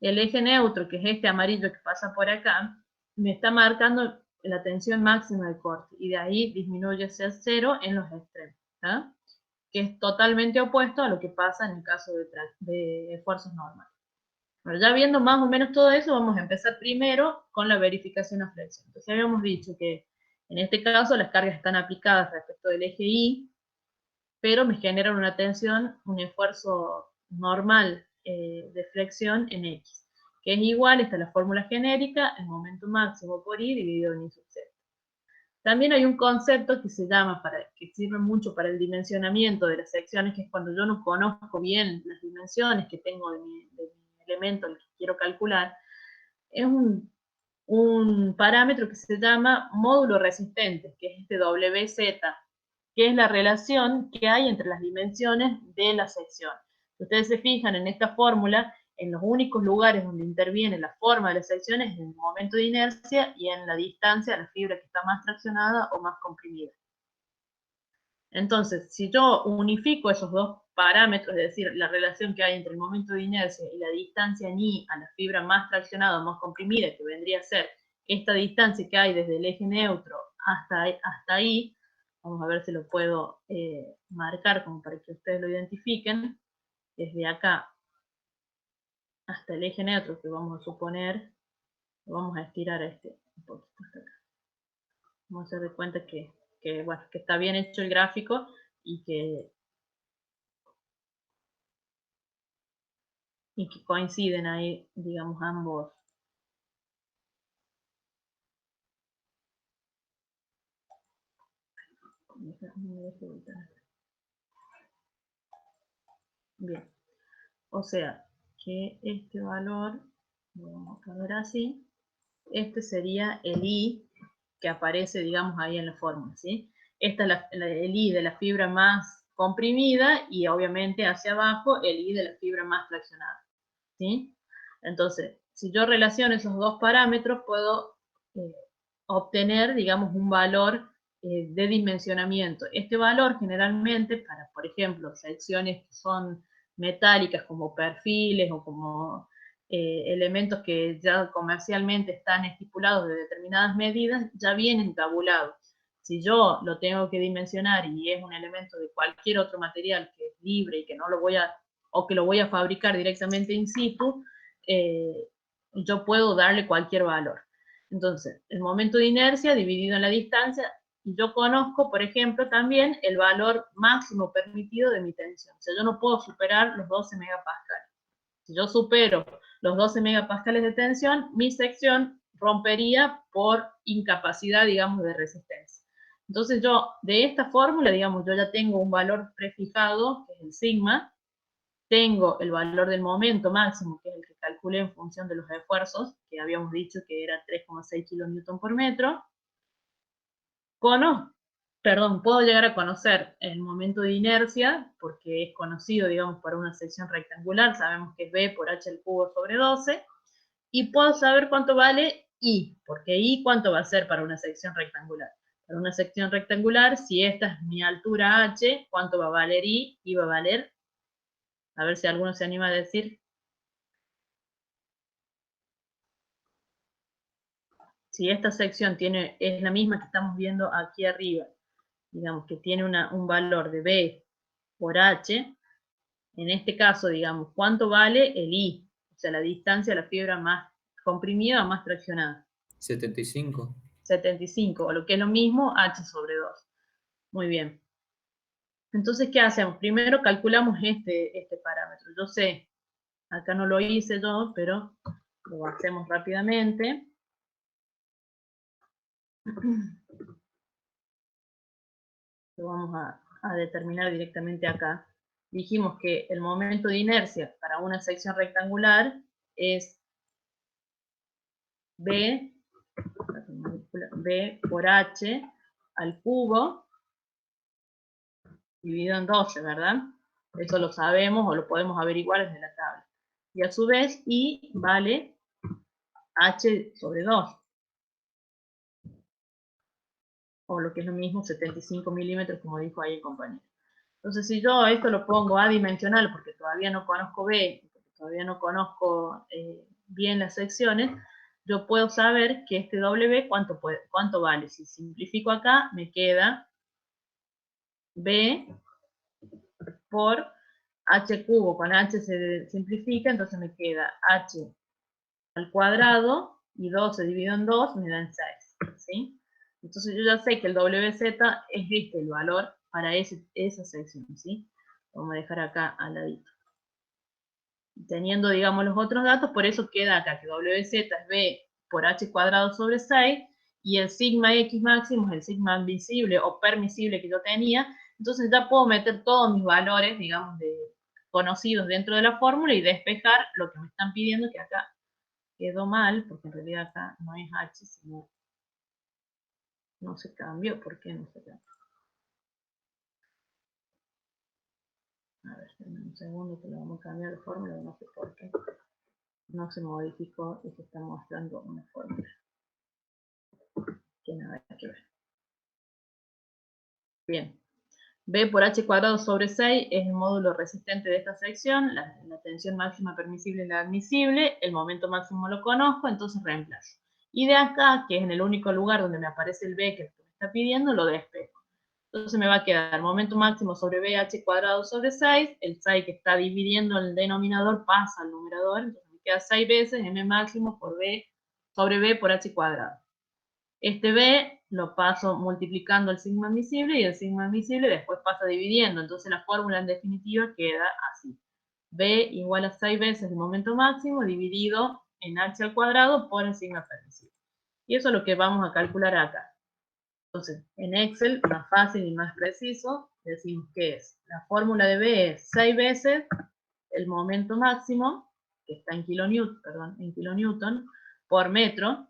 El eje neutro, que es este amarillo que pasa por acá, me está marcando la tensión máxima de corte, y de ahí disminuye hacia cero en los extremos, ¿tá? Que es totalmente opuesto a lo que pasa en el caso de esfuerzos normales. Bueno, ya viendo más o menos todo eso, vamos a empezar primero con la verificación a flexión. Entonces habíamos dicho que en este caso las cargas están aplicadas respecto del eje Y, pero me generan una tensión, un esfuerzo normal de flexión en X, que es igual, esta es la fórmula genérica, el momento máximo por Y dividido en Y sub Z. También hay un concepto que se llama, que sirve mucho para el dimensionamiento de las secciones, que es cuando yo no conozco bien las dimensiones que tengo de mi elemento el que quiero calcular. Es un parámetro que se llama módulo resistente, que es este WZ, que es la relación que hay entre las dimensiones de la sección. Si ustedes se fijan en esta fórmula, en los únicos lugares donde interviene la forma de la sección es en el momento de inercia y en la distancia a la fibra que está más traccionada o más comprimida. Entonces, si yo unifico esos dos parámetros, es decir, la relación que hay entre el momento de inercia y la distancia en Y a la fibra más traccionada o más comprimida, que vendría a ser esta distancia que hay desde el eje neutro hasta ahí, vamos a ver si lo puedo marcar como para que ustedes lo identifiquen, desde acá hasta el eje neutro, que vamos a suponer, lo vamos a estirar un poquito hasta acá. Vamos a hacer de cuenta bueno, que está bien hecho el gráfico y que coinciden ahí, digamos, ambos. Bien, o sea, que este valor, lo vamos a poner así, este sería el I que aparece, digamos, ahí en la fórmula, ¿sí? Esta es el I de la fibra más comprimida y obviamente hacia abajo el I de la fibra más traccionada, ¿sí? Entonces, si yo relaciono esos dos parámetros, puedo obtener, digamos, un valor de dimensionamiento. Este valor generalmente para, por ejemplo, secciones que son metálicas como perfiles o como elementos que ya comercialmente están estipulados de determinadas medidas, ya vienen tabulados. Si yo lo tengo que dimensionar y es un elemento de cualquier otro material que es libre y que no lo voy a, o que lo voy a fabricar directamente in situ, yo puedo darle cualquier valor. Entonces, el momento de inercia dividido en la distancia, y yo conozco, por ejemplo, también el valor máximo permitido de mi tensión. O sea, yo no puedo superar los 12 megapascales. Si yo supero los 12 megapascales de tensión, mi sección rompería por incapacidad, digamos, de resistencia. Entonces yo, de esta fórmula, digamos, yo ya tengo un valor prefijado, que es el sigma, tengo el valor del momento máximo, que es el que calculé en función de los esfuerzos, que habíamos dicho que era 3,6 kN por metro. Puedo llegar a conocer el momento de inercia, porque es conocido, digamos, para una sección rectangular, sabemos que es B por H al cubo sobre 12, y puedo saber cuánto vale I, porque I cuánto va a ser para una sección rectangular. Para una sección rectangular, si esta es mi altura H, ¿cuánto va a valer I? I va a valer, a ver si alguno se anima a decir, si esta sección es la misma que estamos viendo aquí arriba, digamos que tiene un valor de B por H, en este caso, digamos, ¿cuánto vale el I? O sea, la distancia a la fibra más comprimida o más traccionada. 75. 75, o lo que es lo mismo, H sobre 2. Muy bien. Entonces, ¿qué hacemos? Primero calculamos este parámetro. Yo sé, acá no lo hice yo, pero lo hacemos rápidamente. Lo vamos a determinar directamente acá. Dijimos que el momento de inercia para una sección rectangular es B por H al cubo dividido en 12, ¿verdad? Eso lo sabemos o lo podemos averiguar desde la tabla. Y a su vez, I vale H sobre 2. O lo que es lo mismo, 75 milímetros, como dijo ahí el compañero. Entonces, si yo esto lo pongo adimensional, porque todavía no conozco B, porque todavía no conozco bien las secciones, yo puedo saber que este W cuánto vale. Si simplifico acá, me queda B por H cubo. Con H se simplifica, entonces me queda H al cuadrado y 12 dividido en 2 me dan 6. ¿Sí? Entonces yo ya sé que el WZ es este el valor para esa sección. ¿Sí? Vamos a dejar acá al ladito. Teniendo, digamos, los otros datos, por eso queda acá que WZ es B por H cuadrado sobre 6 y el sigma X máximo es el sigma admisible o permisible que yo tenía. Entonces ya puedo meter todos mis valores, digamos, conocidos dentro de la fórmula y despejar lo que me están pidiendo, que acá quedó mal, porque en realidad acá no es H, sino no se cambió. ¿Por qué no se cambió? A ver, un segundo que le vamos a cambiar de fórmula, no sé por qué. No se modificó y se está mostrando una fórmula que nada que ver. Bien. B por H cuadrado sobre 6 es el módulo resistente de esta sección, la tensión máxima permisible y la admisible, el momento máximo lo conozco, entonces reemplazo. Y de acá, que es en el único lugar donde me aparece el B que me está pidiendo, lo despejo. Entonces me va a quedar momento máximo sobre B, H cuadrado sobre 6, el 6 que está dividiendo el denominador pasa al numerador, entonces me queda 6 veces M máximo por B sobre B por H cuadrado. Este B lo paso multiplicando el sigma admisible y el sigma admisible después pasa dividiendo. Entonces la fórmula en definitiva queda así. B igual a 6 veces el momento máximo dividido en H al cuadrado por el sigma permisible. Y eso es lo que vamos a calcular acá. Entonces, en Excel, más fácil y más preciso, decimos que es la fórmula de B es 6 veces el momento máximo, que está en kilonewton, por metro,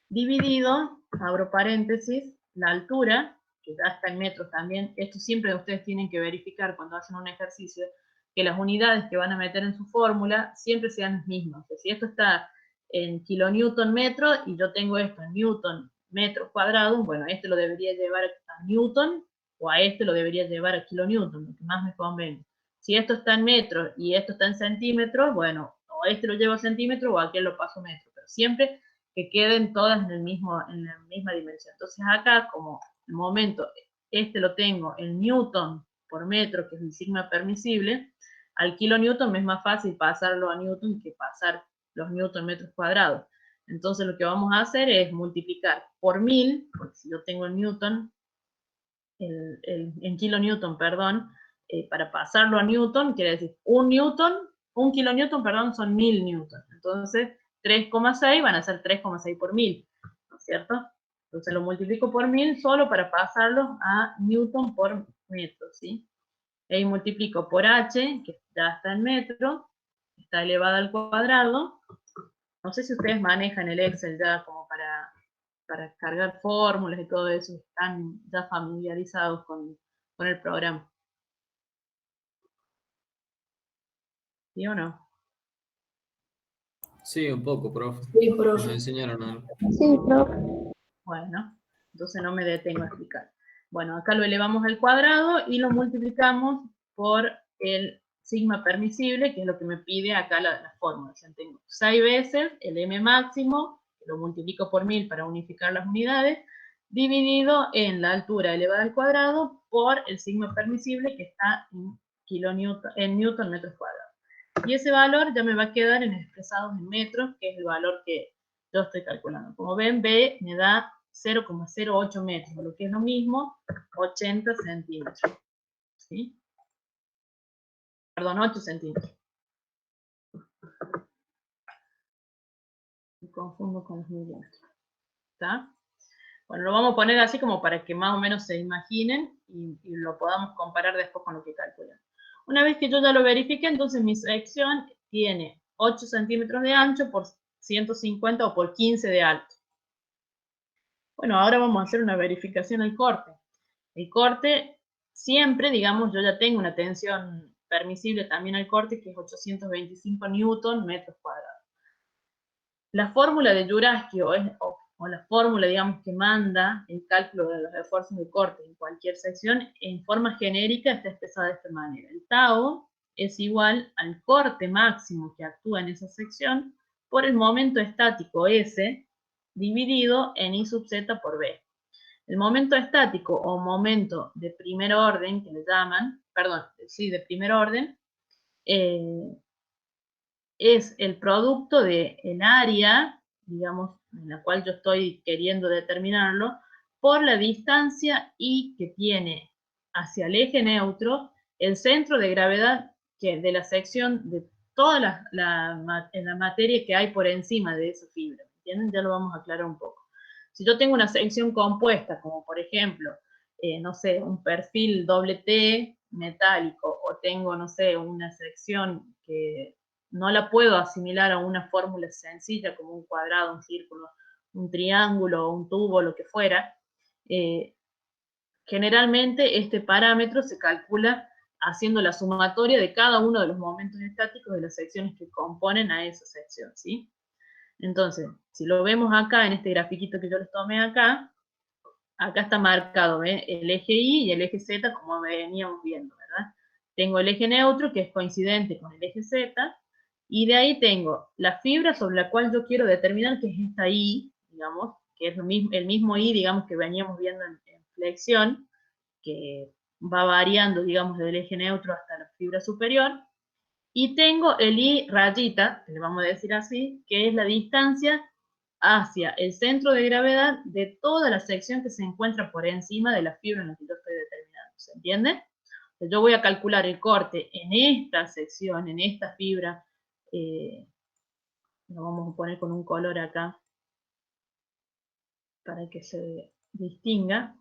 dividido, abro paréntesis, la altura, que ya está en metros también. Esto siempre ustedes tienen que verificar cuando hacen un ejercicio, que las unidades que van a meter en su fórmula siempre sean las mismas. O sea, si esto está en kilonewton metro y yo tengo esto en newton metros cuadrados, bueno, este lo debería llevar a newton o a este lo debería llevar a kilonewton, lo que más me convenga. Si esto está en metros y esto está en centímetros, bueno, o este lo llevo a centímetros o aquel lo paso a metros, pero siempre que queden todas en la misma dimensión. Entonces acá, como el momento, este lo tengo en newton por metro, que es el sigma permisible, al kilonewton me es más fácil pasarlo a newton que pasar los newton metros cuadrados. Entonces lo que vamos a hacer es multiplicar por 1000, porque si yo tengo el newton, en kilonewton, perdón, para pasarlo a newton, quiere decir un kilonewton, perdón, son 1000 newton. Entonces 3,6 van a ser 3,6 por 1000, ¿no es cierto? Entonces lo multiplico por 1000 solo para pasarlo a newton por metro, ¿sí? Y multiplico por h, que ya está en metro, está elevado al cuadrado. No sé si ustedes manejan el Excel ya como para cargar fórmulas y todo eso, están ya familiarizados con el programa. ¿Sí o no? Sí, un poco, profe. Sí, Nos profe. enseñaron algo. Sí, profe. Bueno, entonces no me detengo a explicar. Bueno, acá lo elevamos al cuadrado y lo multiplicamos por el sigma permisible, que es lo que me pide acá la fórmula. O sea, tengo 6 veces el m máximo, que lo multiplico por 1000 para unificar las unidades, dividido en la altura elevada al cuadrado por el sigma permisible, que está en newton metros cuadrados. Y ese valor ya me va a quedar en expresados en metros, que es el valor que yo estoy calculando. Como ven, B me da 0,08 metros, lo que es lo mismo, 80 centímetros. ¿Sí? Perdón, 8 centímetros. Me confundo con los milímetros. ¿Está? Bueno, lo vamos a poner así como para que más o menos se imaginen y lo podamos comparar después con lo que calculan. Una vez que yo ya lo verifique, entonces mi sección tiene 8 centímetros de ancho por 150 o por 15 de alto. Bueno, ahora vamos a hacer una verificación al corte. El corte, siempre, digamos, yo ya tengo una tensión permisible también al corte, que es 825 newton metros cuadrados. La fórmula de Juraski, o la fórmula, digamos, que manda el cálculo de los esfuerzos de corte en cualquier sección, en forma genérica está expresada de esta manera. El tau es igual al corte máximo que actúa en esa sección por el momento estático S dividido en I sub z por B. El momento estático o momento de primer orden, que le llaman, perdón, sí, de primer orden, es el producto del área, digamos, en la cual yo estoy queriendo determinarlo, por la distancia I que tiene hacia el eje neutro el centro de gravedad de la sección de toda la materia que hay por encima de esa fibra. ¿Entienden? Ya lo vamos a aclarar un poco. Si yo tengo una sección compuesta, como por ejemplo, no sé, un perfil doble T metálico, o tengo, no sé, una sección que no la puedo asimilar a una fórmula sencilla como un cuadrado, un círculo, un triángulo, un tubo, lo que fuera, generalmente este parámetro se calcula haciendo la sumatoria de cada uno de los momentos estáticos de las secciones que componen a esa sección, ¿sí? Entonces, si lo vemos acá en este grafiquito que yo les tomé acá está marcado el eje Y y el eje Z como veníamos viendo, ¿verdad? Tengo el eje neutro que es coincidente con el eje Z, y de ahí tengo la fibra sobre la cual yo quiero determinar que es esta Y, digamos, que es el mismo Y, digamos, que veníamos viendo en flexión, que va variando, digamos, del eje neutro hasta la fibra superior, y tengo el I rayita, que le vamos a decir así, que es la distancia hacia el centro de gravedad de toda la sección que se encuentra por encima de la fibra en la que yo estoy determinando. ¿Se entiende? Entonces yo voy a calcular el corte en esta sección, en esta fibra, lo vamos a poner con un color acá para que se distinga.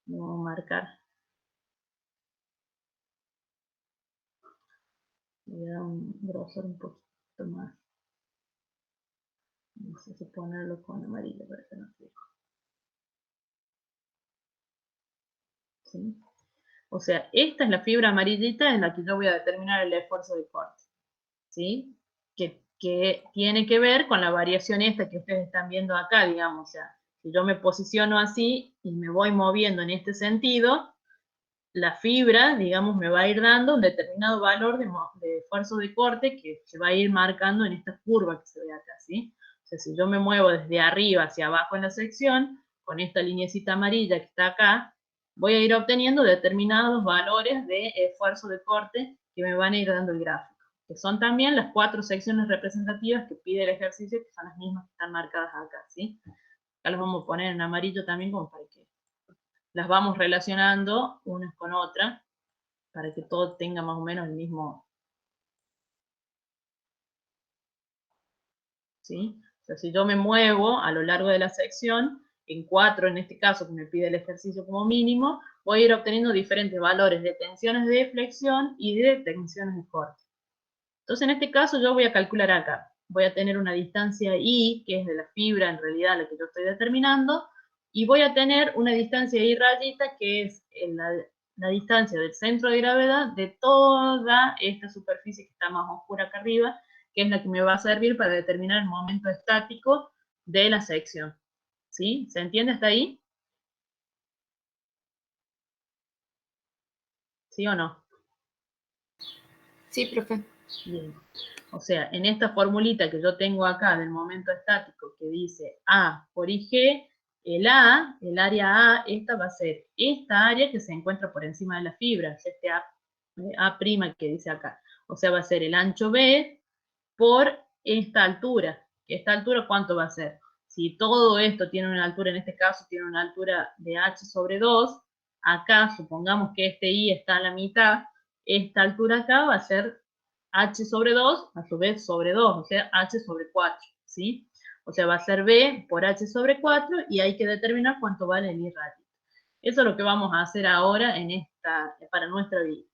Lo vamos a marcar. Le voy a dar un grosor un poquito más No sé si ponerlo con amarillo para que no se vea. ¿Sí? O sea, esta es la fibra amarillita en la que yo voy a determinar el esfuerzo de corte. ¿Sí? Que tiene que ver con la variación esta que ustedes están viendo acá, digamos. O sea, si yo me posiciono así y me voy moviendo en este sentido, la fibra, digamos, me va a ir dando un determinado valor de esfuerzo de corte que se va a ir marcando en esta curva que se ve acá, ¿sí? O sea, si yo me muevo desde arriba hacia abajo en la sección, con esta lineecita amarilla que está acá, voy a ir obteniendo determinados valores de esfuerzo de corte que me van a ir dando el gráfico, que son también las 4 secciones representativas que pide el ejercicio, que son las mismas que están marcadas acá, ¿sí? Acá las vamos a poner en amarillo también como para que las vamos relacionando unas con otras para que todo tenga más o menos el mismo, ¿sí? O sea, si yo me muevo a lo largo de la sección, en 4 en este caso que me pide el ejercicio como mínimo, voy a ir obteniendo diferentes valores de tensiones de flexión y de tensiones de corte. Entonces en este caso yo voy a calcular acá, voy a tener una distancia I, que es de la fibra en realidad la que yo estoy determinando, y voy a tener una distancia I rayita, que es la distancia del centro de gravedad de toda esta superficie que está más oscura acá arriba, que es la que me va a servir para determinar el momento estático de la sección. ¿Sí? ¿Se entiende hasta ahí? ¿Sí o no? Sí, profe. Bien. O sea, en esta formulita que yo tengo acá del momento estático que dice A por IG, el área A, esta va a ser esta área que se encuentra por encima de la fibra, este A' que dice acá. O sea, va a ser el ancho B por esta altura. ¿Esta altura cuánto va a ser? Si todo esto tiene una altura, en este caso tiene una altura de h sobre 2, acá supongamos que este I está a la mitad, esta altura acá va a ser h sobre 2, a su vez sobre 2, o sea, h sobre 4, ¿sí? O sea, va a ser B por h sobre 4 y hay que determinar cuánto vale el I radio. Eso es lo que vamos a hacer ahora para nuestra vida.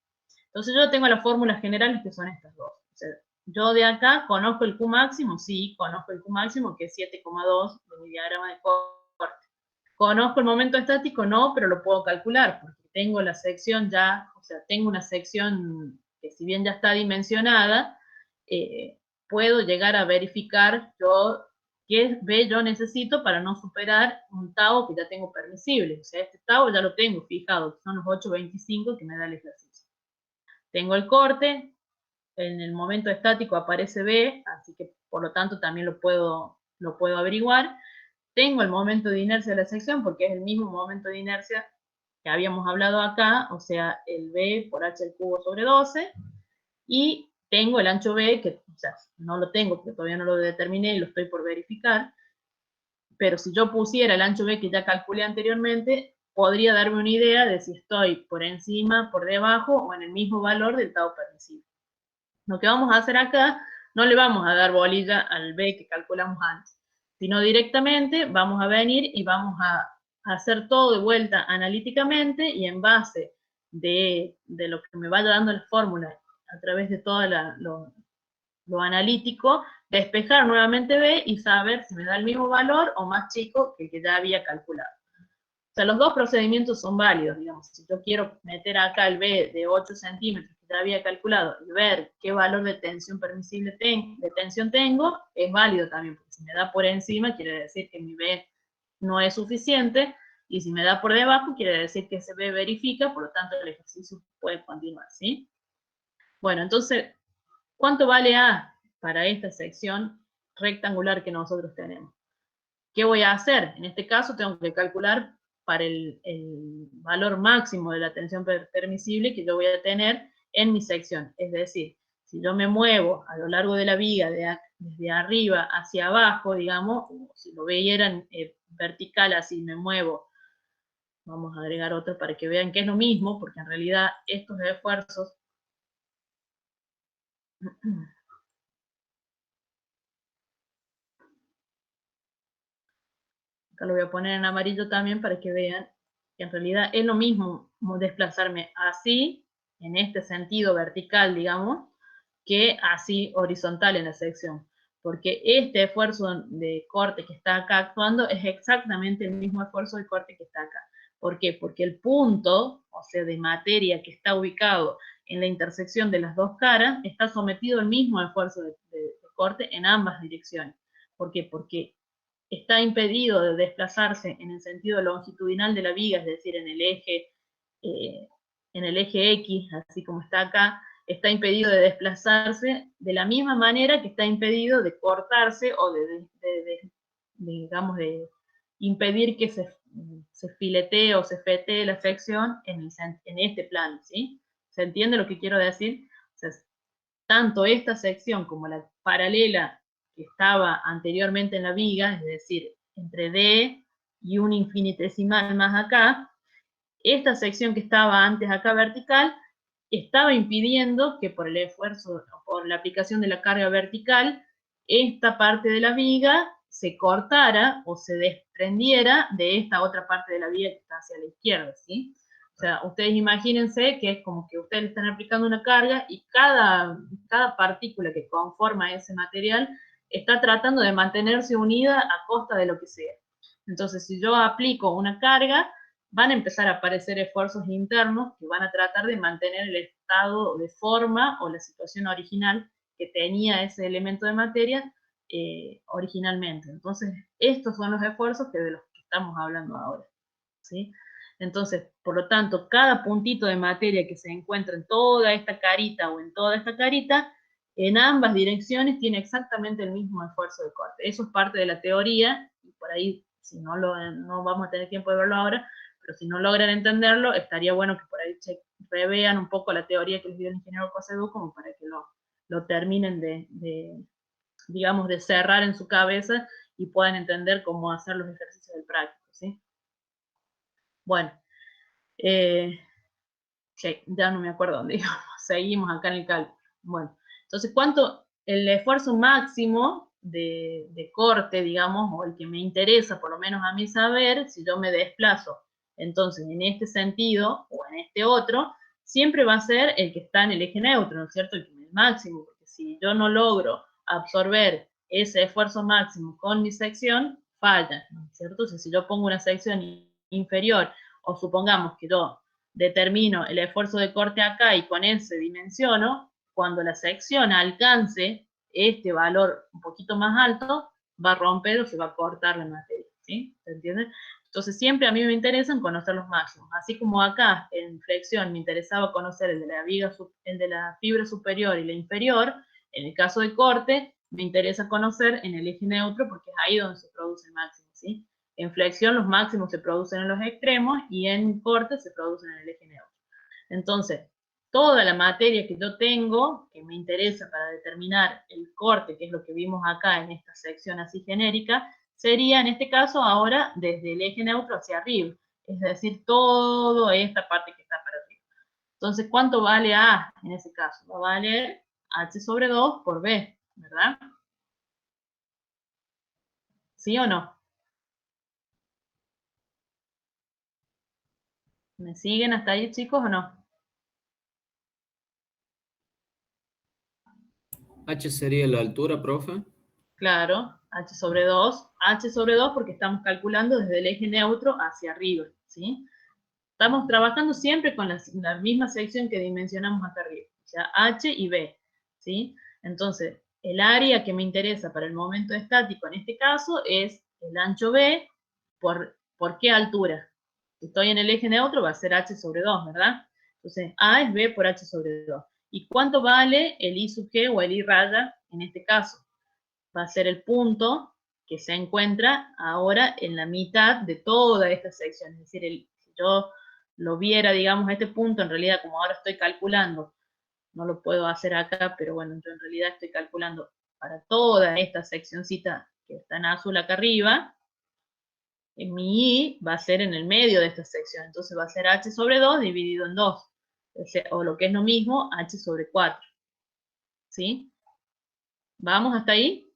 Entonces yo tengo las fórmulas generales que son estas dos. O sea, yo de acá conozco el Q máximo, sí, conozco el Q máximo, que es 7,2 de mi diagrama de corte. ¿Conozco el momento estático? No, pero lo puedo calcular, porque tengo la sección ya, o sea, tengo una sección que si bien ya está dimensionada, puedo llegar a verificar yo qué B yo necesito para no superar un tau que ya tengo permisible. O sea, este tau ya lo tengo fijado, que son los 8,25 que me da el ejercicio. Tengo el corte, en el momento estático aparece B, así que por lo tanto también lo puedo averiguar. Tengo el momento de inercia de la sección porque es el mismo momento de inercia que habíamos hablado acá, o sea, el B por h al cubo sobre 12, y tengo el ancho B, que o sea, no lo tengo porque todavía no lo determiné y lo estoy por verificar, pero si yo pusiera el ancho B que ya calculé anteriormente, podría darme una idea de si estoy por encima, por debajo o en el mismo valor del tau permisible. Lo que vamos a hacer acá, no le vamos a dar bolilla al B que calculamos antes, sino directamente vamos a venir y vamos a hacer todo de vuelta analíticamente y en base de lo que me vaya dando la fórmula a través de todo lo analítico, despejar nuevamente B y saber si me da el mismo valor o más chico que el que ya había calculado. O sea, los dos procedimientos son válidos, digamos. Si yo quiero meter acá el B de 8 centímetros que ya había calculado y ver qué valor de tensión permisible de tensión tengo, es válido también, porque si me da por encima quiere decir que mi B no es suficiente, y si me da por debajo quiere decir que ese B verifica, por lo tanto el ejercicio puede continuar, ¿sí? Bueno, entonces, ¿cuánto vale A para esta sección rectangular que nosotros tenemos? ¿Qué voy a hacer? En este caso tengo que calcular para el valor máximo de la tensión permisible que yo voy a tener en mi sección. Es decir, si yo me muevo a lo largo de la viga desde arriba hacia abajo, digamos, o si lo vieran vertical así, me muevo, vamos a agregar otro para que vean que es lo mismo, porque en realidad estos esfuerzos acá lo voy a poner en amarillo también para que vean que en realidad es lo mismo desplazarme así, en este sentido vertical, digamos, que así horizontal en la sección. porque este esfuerzo de corte que está acá actuando es exactamente el mismo esfuerzo de corte que está acá. ¿Por qué? Porque el punto, o sea, de materia que está ubicado en la intersección de las dos caras, está sometido al mismo esfuerzo de corte en ambas direcciones. ¿Por qué? Porque está impedido de desplazarse en el sentido longitudinal de la viga, es decir, en el eje X, así como está acá, está impedido de desplazarse de la misma manera que está impedido de cortarse o digamos, de impedir que se filetee o se fetee la sección en este plano, ¿sí? ¿Se entiende lo que quiero decir? O sea, tanto esta sección como la paralela que estaba anteriormente en la viga, es decir, entre D y un infinitesimal más acá, esta sección que estaba antes acá vertical, estaba impidiendo que por el esfuerzo, por la aplicación de la carga vertical, esta parte de la viga se cortara o se desprendiera de esta otra parte de la viga que está hacia la izquierda, ¿sí? O sea, ustedes imagínense que es como que ustedes están aplicando una carga y cada partícula que conforma ese material está tratando de mantenerse unida a costa de lo que sea. Entonces, si yo aplico una carga, van a empezar a aparecer esfuerzos internos que van a tratar de mantener el estado de forma o la situación original que tenía ese elemento de materia originalmente. Entonces, estos son los esfuerzos de los que estamos hablando ahora, ¿sí? Entonces, por lo tanto, cada puntito de materia que se encuentra en toda esta carita o en toda esta carita, en ambas direcciones tiene exactamente el mismo esfuerzo de corte. Eso es parte de la teoría, y por ahí, si no vamos a tener tiempo de verlo ahora, pero si no logran entenderlo, estaría bueno que por ahí revean un poco la teoría que les dio el ingeniero Cosedú, como para que lo terminen digamos, de cerrar en su cabeza y puedan entender cómo hacer los ejercicios del práctico, ¿sí? Bueno, ya no me acuerdo dónde íbamos, seguimos acá en el cálculo. Bueno, entonces, el esfuerzo máximo de corte, digamos, o el que me interesa, por lo menos a mí saber, si yo me desplazo, entonces, en este sentido o en este otro, siempre va a ser el que está en el eje neutro, ¿no es cierto? El máximo, porque si yo no logro absorber ese esfuerzo máximo con mi sección, falla, ¿no es cierto? O sea, si yo pongo una sección inferior, o supongamos que yo determino el esfuerzo de corte acá y con ese dimensiono, cuando la sección alcance este valor un poquito más alto, va a romper o se va a cortar la materia, ¿sí? ¿Se entiende? Entonces siempre a mí me interesan conocer los máximos, así como acá en flexión me interesaba conocer el de la fibra superior y la inferior, en el caso de corte me interesa conocer en el eje neutro porque es ahí donde se produce el máximo, ¿sí? En flexión los máximos se producen en los extremos y en corte se producen en el eje neutro. Entonces, toda la materia que yo tengo, que me interesa para determinar el corte, que es lo que vimos acá en esta sección así genérica, sería en este caso ahora desde el eje neutro hacia arriba, es decir, toda esta parte que está para arriba. Entonces, ¿cuánto vale A en ese caso? Va a valer H sobre 2 por B, ¿verdad? ¿Sí o no? ¿Me siguen hasta ahí, chicos, o no? H sería la altura, profe. Claro, H sobre 2. H sobre 2 porque estamos calculando desde el eje neutro hacia arriba, ¿sí? Estamos trabajando siempre con la misma sección que dimensionamos acá arriba, o sea, H y B, ¿sí? Entonces, el área que me interesa para el momento estático en este caso es el ancho B, ¿por qué altura? Si estoy en el eje neutro va a ser H sobre 2, ¿verdad? Entonces, A es B por H sobre 2. ¿Y cuánto vale el I sub G o el I raya en este caso? Va a ser el punto que se encuentra ahora en la mitad de toda esta sección. Es decir, si yo lo viera, digamos, a este punto, en realidad, como ahora estoy calculando, no lo puedo hacer acá, pero bueno, yo en realidad estoy calculando para toda esta seccioncita que está en azul acá arriba, mi I va a ser en el medio de esta sección, entonces va a ser H sobre 2 dividido en 2, o lo que es lo mismo, H sobre 4. ¿Sí? ¿Vamos hasta ahí?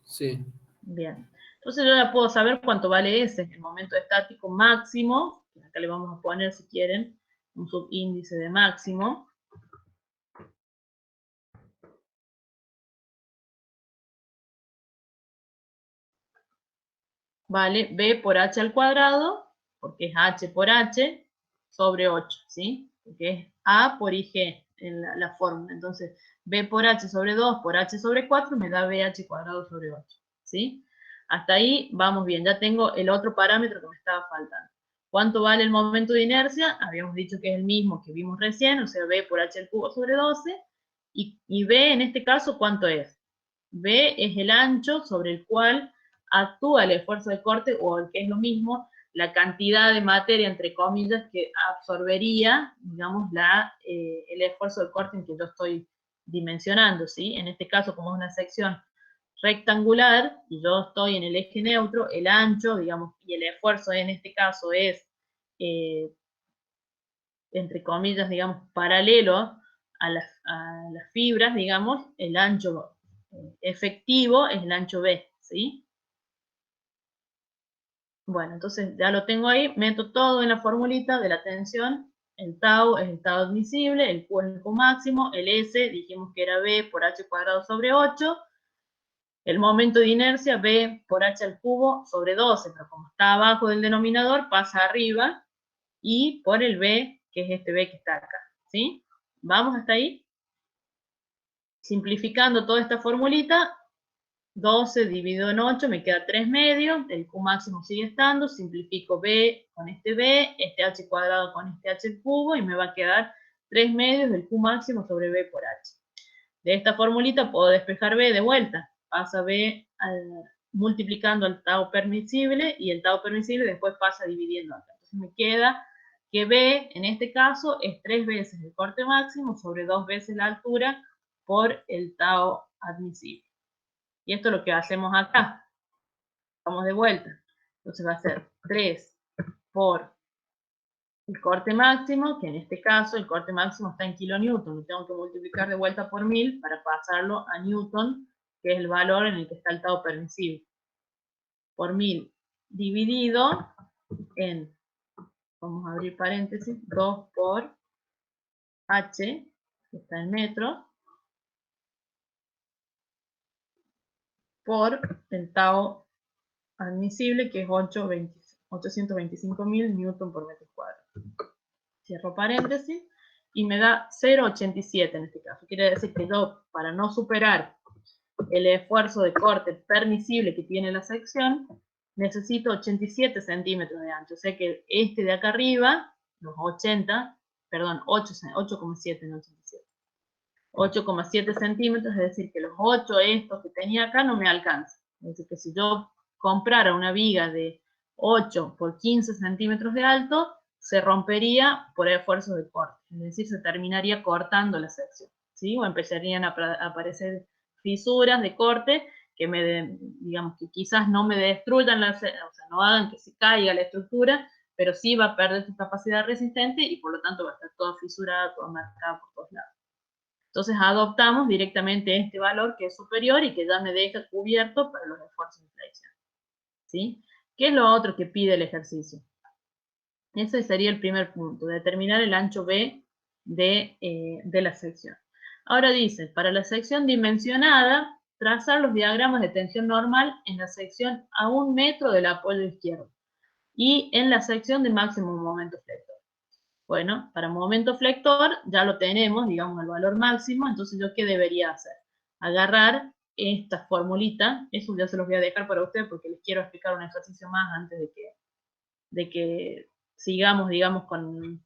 Sí. Bien. Entonces yo ya puedo saber cuánto vale ese, el momento estático máximo, acá le vamos a poner, si quieren, un subíndice de máximo. vale B por H al cuadrado, porque es H por H, sobre 8, ¿sí? Porque es A por IG en la fórmula. Entonces, B por H sobre 2 por H sobre 4 me da BH cuadrado sobre 8, ¿sí? Hasta ahí vamos bien. Ya tengo el otro parámetro que me estaba faltando. ¿Cuánto vale el momento de inercia? Habíamos dicho que es el mismo que vimos recién, o sea, B por H al cubo sobre 12. Y B en este caso, ¿cuánto es? B es el ancho sobre el cual actúa el esfuerzo de corte, o el que es lo mismo, la cantidad de materia, entre comillas, que absorbería, digamos, el esfuerzo de corte en que yo estoy dimensionando, ¿sí? En este caso, como es una sección rectangular, y yo estoy en el eje neutro, el ancho, digamos, y el esfuerzo en este caso es, entre comillas, digamos, paralelo a las fibras, digamos, el ancho efectivo es el ancho B, ¿sí? Bueno, entonces ya lo tengo ahí, meto todo en la formulita de la tensión, el tau es el tau admisible, el Q es el Q máximo, el S dijimos que era B por H cuadrado sobre 8, el momento de inercia B por H al cubo sobre 12, pero como está abajo del denominador, pasa arriba, y por el B, que es este B que está acá, ¿sí? ¿Vamos hasta ahí? Simplificando toda esta formulita, 12 dividido en 8 me queda 3 medios, el Q máximo sigue estando, simplifico B con este B, este H cuadrado con este H cubo, y me va a quedar 3 medios del Q máximo sobre B por H. De esta formulita puedo despejar B de vuelta, pasa B multiplicando el tau permisible, y el tau permisible después pasa dividiendo acá. Entonces me queda que B, en este caso, es 3 veces el corte máximo sobre 2 veces la altura por el tau admisible. Y esto es lo que hacemos acá. Vamos de vuelta. Entonces va a ser 3 por el corte máximo, que en este caso el corte máximo está en kilonewton. Lo tengo que multiplicar de vuelta por 1000 para pasarlo a newton, que es el valor en el que está el tau permisible. Por 1000 dividido en, vamos a abrir paréntesis, 2 por H, que está en metros, por el tau admisible, que es 825.000 newton por metro cuadrado. Cierro paréntesis, y me da 0,87 en este caso. Quiere decir que yo, para no superar el esfuerzo de corte permisible que tiene la sección, necesito 87 centímetros de ancho. O sea que este de acá arriba, los 80, perdón, 8,7, no 87. 8,7 centímetros, es decir, que los 8 estos que tenía acá no me alcanzan. Es decir, que si yo comprara una viga de 8 por 15 centímetros de alto, se rompería por esfuerzo de corte. Es decir, se terminaría cortando la sección, ¿sí? O empezarían a aparecer fisuras de corte que digamos, que quizás no me destruyan o sea, no hagan que se caiga la estructura, pero sí va a perder su capacidad resistente y por lo tanto va a estar toda fisurada, toda marcada por todos lados. Entonces adoptamos directamente este valor que es superior y que ya me deja cubierto para los esfuerzos de flexión, ¿sí? ¿Qué es lo otro que pide el ejercicio? Ese sería el primer punto, determinar el ancho B de la sección. Ahora dice, para la sección dimensionada, trazar los diagramas de tensión normal en la sección a 1 metro del apoyo izquierdo y en la sección de máximo momento flector. Bueno, para momento flector ya lo tenemos, digamos, el valor máximo, entonces yo ¿qué debería hacer? Agarrar esta formulita, eso ya se los voy a dejar para ustedes porque les quiero explicar un ejercicio más antes de que sigamos, digamos, con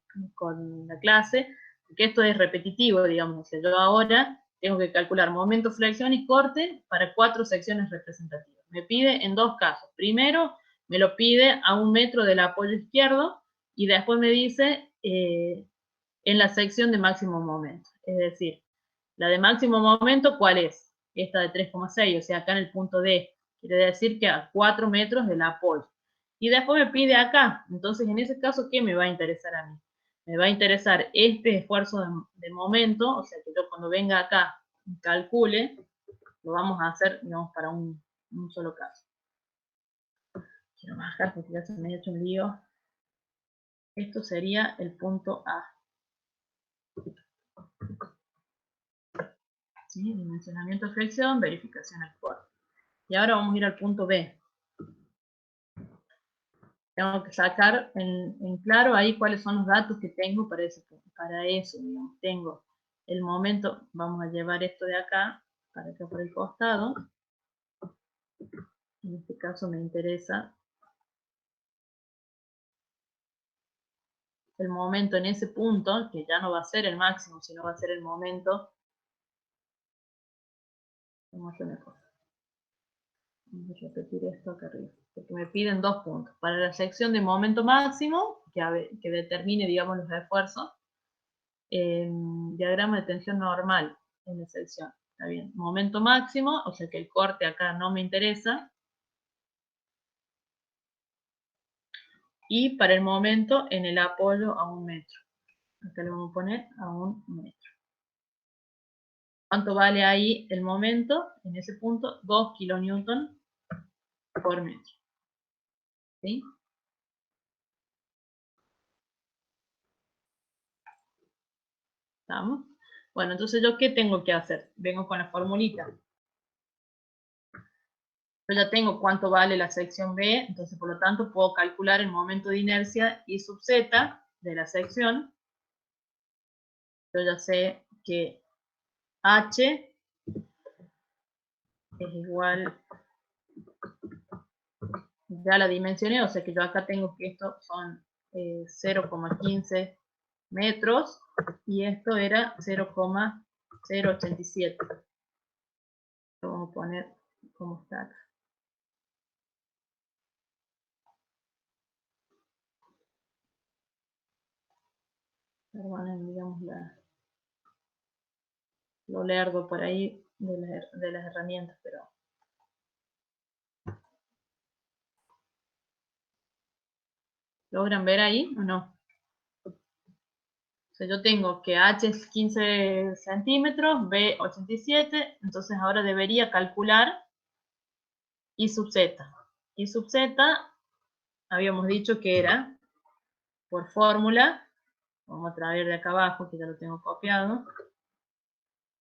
la clase, porque esto es repetitivo, digamos, o sea, yo ahora tengo que calcular momento, flexión y corte para 4 secciones representativas. Me pide en 2 casos. Primero, me lo pide a 1 metro del apoyo izquierdo, y después me dice en la sección de máximo momento. Es decir, la de máximo momento, ¿cuál es? Esta de 3,6, o sea, acá en el punto D. Quiere decir que a 4 metros del apoyo. Y después me pide acá. Entonces, en ese caso, ¿qué me va a interesar a mí? Me va a interesar este esfuerzo de momento, o sea, que yo cuando venga acá calcule, lo vamos a hacer, digamos, para un solo caso. Quiero bajar porque ya se me ha hecho un lío. Esto sería el punto A. ¿Sí? Dimensionamiento de flexión, verificación al corte. Y ahora vamos a ir al punto B. Tengo que sacar en claro ahí cuáles son los datos que tengo para eso, digamos. Tengo el momento, vamos a llevar esto de acá, para acá por el costado. En este caso me interesa el momento en ese punto, que ya no va a ser el máximo, sino va a ser el momento. Vamos a hacer mejor. Vamos a repetir esto acá arriba, porque me piden 2 puntos. Para la sección de momento máximo, que determine, digamos, los esfuerzos, diagrama de tensión normal en la sección. Está bien, momento máximo, o sea que el corte acá no me interesa. Y para el momento en el apoyo a 1 metro. Acá le vamos a poner a 1 metro. ¿Cuánto vale ahí el momento? En ese punto, 2 kilonewton por metro. ¿Sí? ¿Estamos? Bueno, entonces yo, ¿qué tengo que hacer? Vengo con la formulita. Yo ya tengo cuánto vale la sección B, entonces por lo tanto puedo calcular el momento de inercia I sub z de la sección. Yo ya sé que H es igual, ya la dimensioné, o sea que yo acá tengo que esto son 0,15 metros y esto era 0,087. Lo vamos a poner como está acá. Perdonen, digamos, lo lerdo por ahí de las herramientas, pero ¿logran ver ahí o no? O sea, yo tengo que H es 15 centímetros, B 87, entonces ahora debería calcular I sub Z. I sub Z, habíamos dicho que era por fórmula, vamos a traer de acá abajo, que ya lo tengo copiado.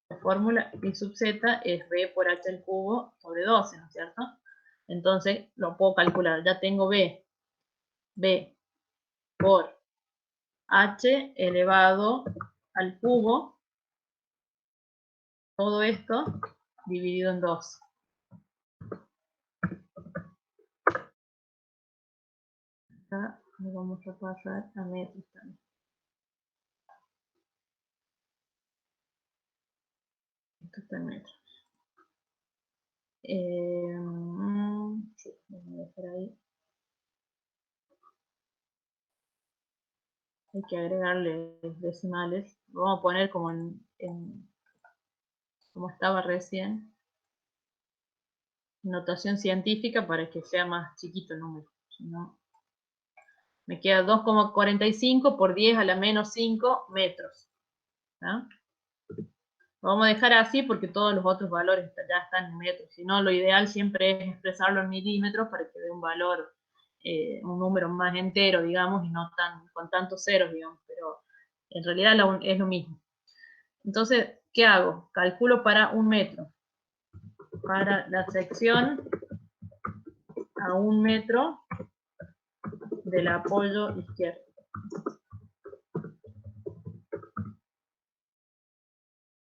La fórmula I sub Z es B por H al cubo sobre 12, ¿no es cierto? Entonces lo puedo calcular, ya tengo B por H elevado al cubo, todo esto dividido en 2. Acá le vamos a pasar a metros también. Esto está en metros. Sí, vamos a dejar ahí. Hay que agregarle decimales. Lo vamos a poner como como estaba recién. Notación científica para que sea más chiquito el número. Si no, me queda 2,45 por 10 a la menos 5 metros. ¿No? Lo vamos a dejar así porque todos los otros valores ya están en metros. Si no, lo ideal siempre es expresarlo en milímetros para que dé un valor, un número más entero, digamos, y no con tantos ceros, digamos. Pero en realidad es lo mismo. Entonces, ¿qué hago? Calculo para 1 metro. Para la sección a 1 metro del apoyo izquierdo.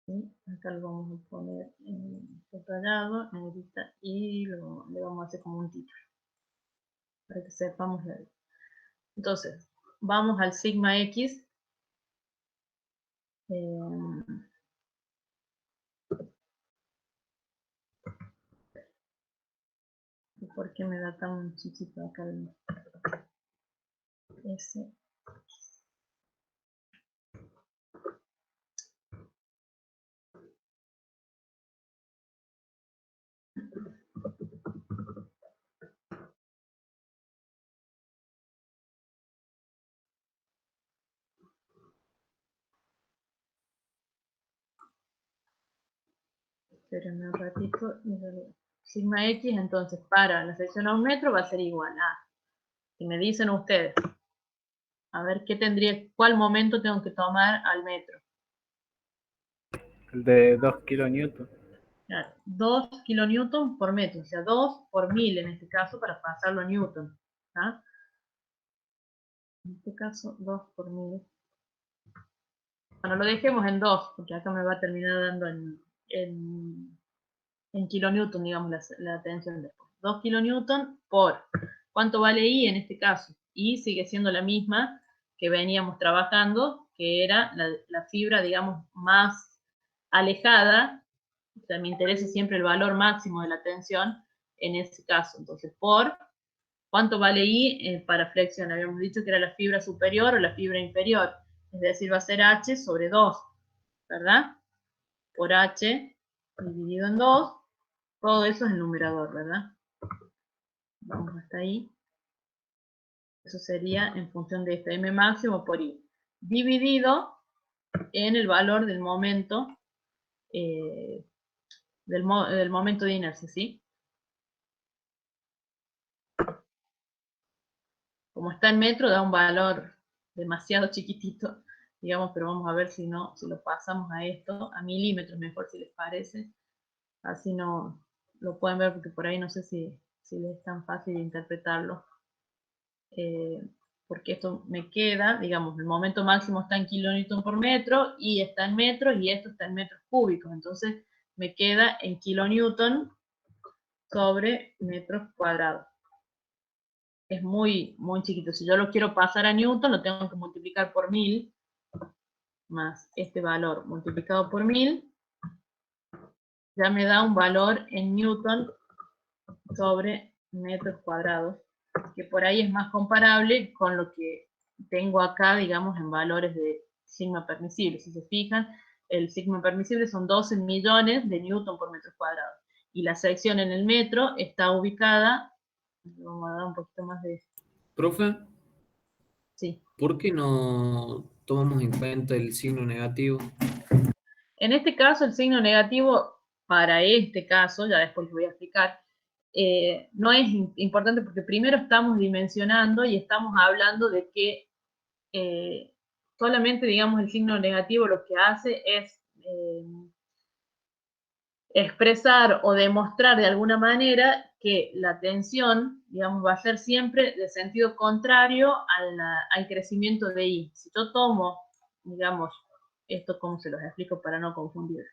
¿Sí? Acá lo vamos a poner detallado, negrita, y le vamos a hacer como un título para que sepamos la. Entonces, vamos al sigma X. ¿Por qué me da tan chiquito acá el S? Espérenme un ratito. Sigma X, entonces, para la sección a 1 metro va a ser igual a. Y me dicen ustedes, a ver cuál momento tengo que tomar al metro. El de 2 kilonewton. Claro, 2 kilonewton por metro, o sea, 2 por 1000 en este caso para pasarlo a newton. ¿Ah? En este caso 2 por 1000. Bueno, lo dejemos en 2, porque acá me va a terminar dando en kilonewton, digamos, la tensión después. 2 kilonewton por, ¿cuánto vale I en este caso? I sigue siendo la misma que veníamos trabajando, que era la fibra, digamos, más alejada. O sea, me interesa siempre el valor máximo de la tensión en ese caso. Entonces, por, ¿cuánto vale I para flexión? Habíamos dicho que era la fibra superior o la fibra inferior. Es decir, va a ser H sobre 2, ¿verdad? Por H dividido en 2. Todo eso es el numerador, ¿verdad? Vamos hasta ahí. Eso sería en función de este M máximo por I. Dividido en el valor del momento, del momento de inercia, ¿sí? Como está en metro, da un valor demasiado chiquitito, digamos, pero vamos a ver si no, si lo pasamos a esto, a milímetros mejor si les parece. Así no lo pueden ver porque por ahí no sé si les es tan fácil interpretarlo. Porque esto me queda, digamos, el momento máximo está en kilonewton por metro y está en metros y esto está en metros cúbicos. Entonces me queda en kilonewton sobre metros cuadrados. Es muy, muy chiquito. Si yo lo quiero pasar a newton, lo tengo que multiplicar por 1000 más este valor multiplicado por 1000. Ya me da un valor en newton sobre metros cuadrados, que por ahí es más comparable con lo que tengo acá, digamos, en valores de sigma permisible. Si se fijan, el sigma permisible son 12 millones de newton por metro cuadrado. Y la sección en el metro está ubicada, vamos a dar un poquito más de... Profe, Sí. ¿por qué no tomamos en cuenta el signo negativo? En este caso, el signo negativo, para este caso, ya después les voy a explicar, no es importante porque primero estamos dimensionando y estamos hablando de que solamente, digamos, el signo negativo lo que hace es expresar o demostrar de alguna manera que la tensión, digamos, va a ser siempre de sentido contrario al crecimiento de I. Si yo tomo, digamos, esto como se los explico para no confundir.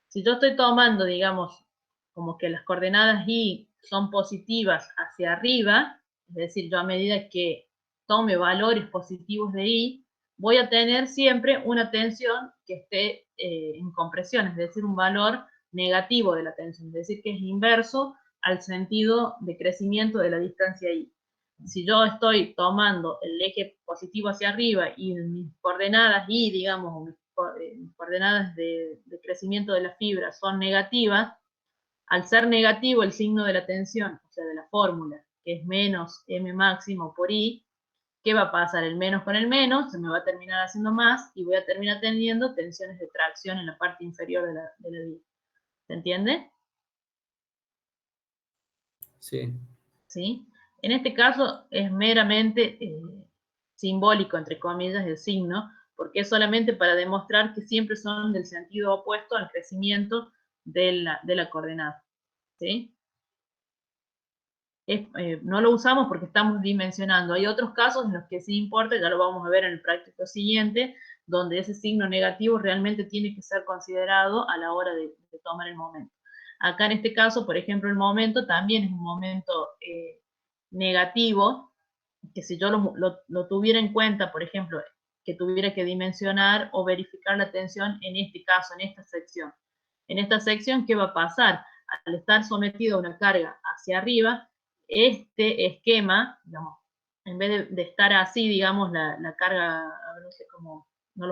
Si yo estoy tomando, digamos, como que las coordenadas Y son positivas hacia arriba, es decir, yo a medida que tome valores positivos de I, voy a tener siempre una tensión que esté en compresión, es decir, un valor negativo de la tensión, es decir, que es inverso al sentido de crecimiento de la distancia I. Si yo estoy tomando el eje positivo hacia arriba y mis coordenadas Y, digamos, mis coordenadas de crecimiento de la fibra son negativas, al ser negativo el signo de la tensión, o sea, de la fórmula, que es menos M máximo por I, ¿qué va a pasar? El menos con el menos, se me va a terminar haciendo más y voy a terminar teniendo tensiones de tracción en la parte inferior de la vía. ¿Se entiende? Sí. ¿Sí? En este caso es meramente simbólico, entre comillas, el signo, porque es solamente para demostrar que siempre son del sentido opuesto al crecimiento de la coordenada. ¿Sí? No lo usamos porque estamos dimensionando. Hay otros casos en los que sí importa, ya lo vamos a ver en el práctico siguiente, donde ese signo negativo realmente tiene que ser considerado a la hora de tomar el momento. Acá en este caso, por ejemplo, el momento también es un momento negativo, que si yo lo tuviera en cuenta, por ejemplo, que tuviera que dimensionar o verificar la tensión en este caso, en esta sección. En esta sección, ¿qué va a pasar? Al estar sometido a una carga hacia arriba, este esquema, digamos, en vez de estar así, digamos, la carga, a ver, no sé cómo, no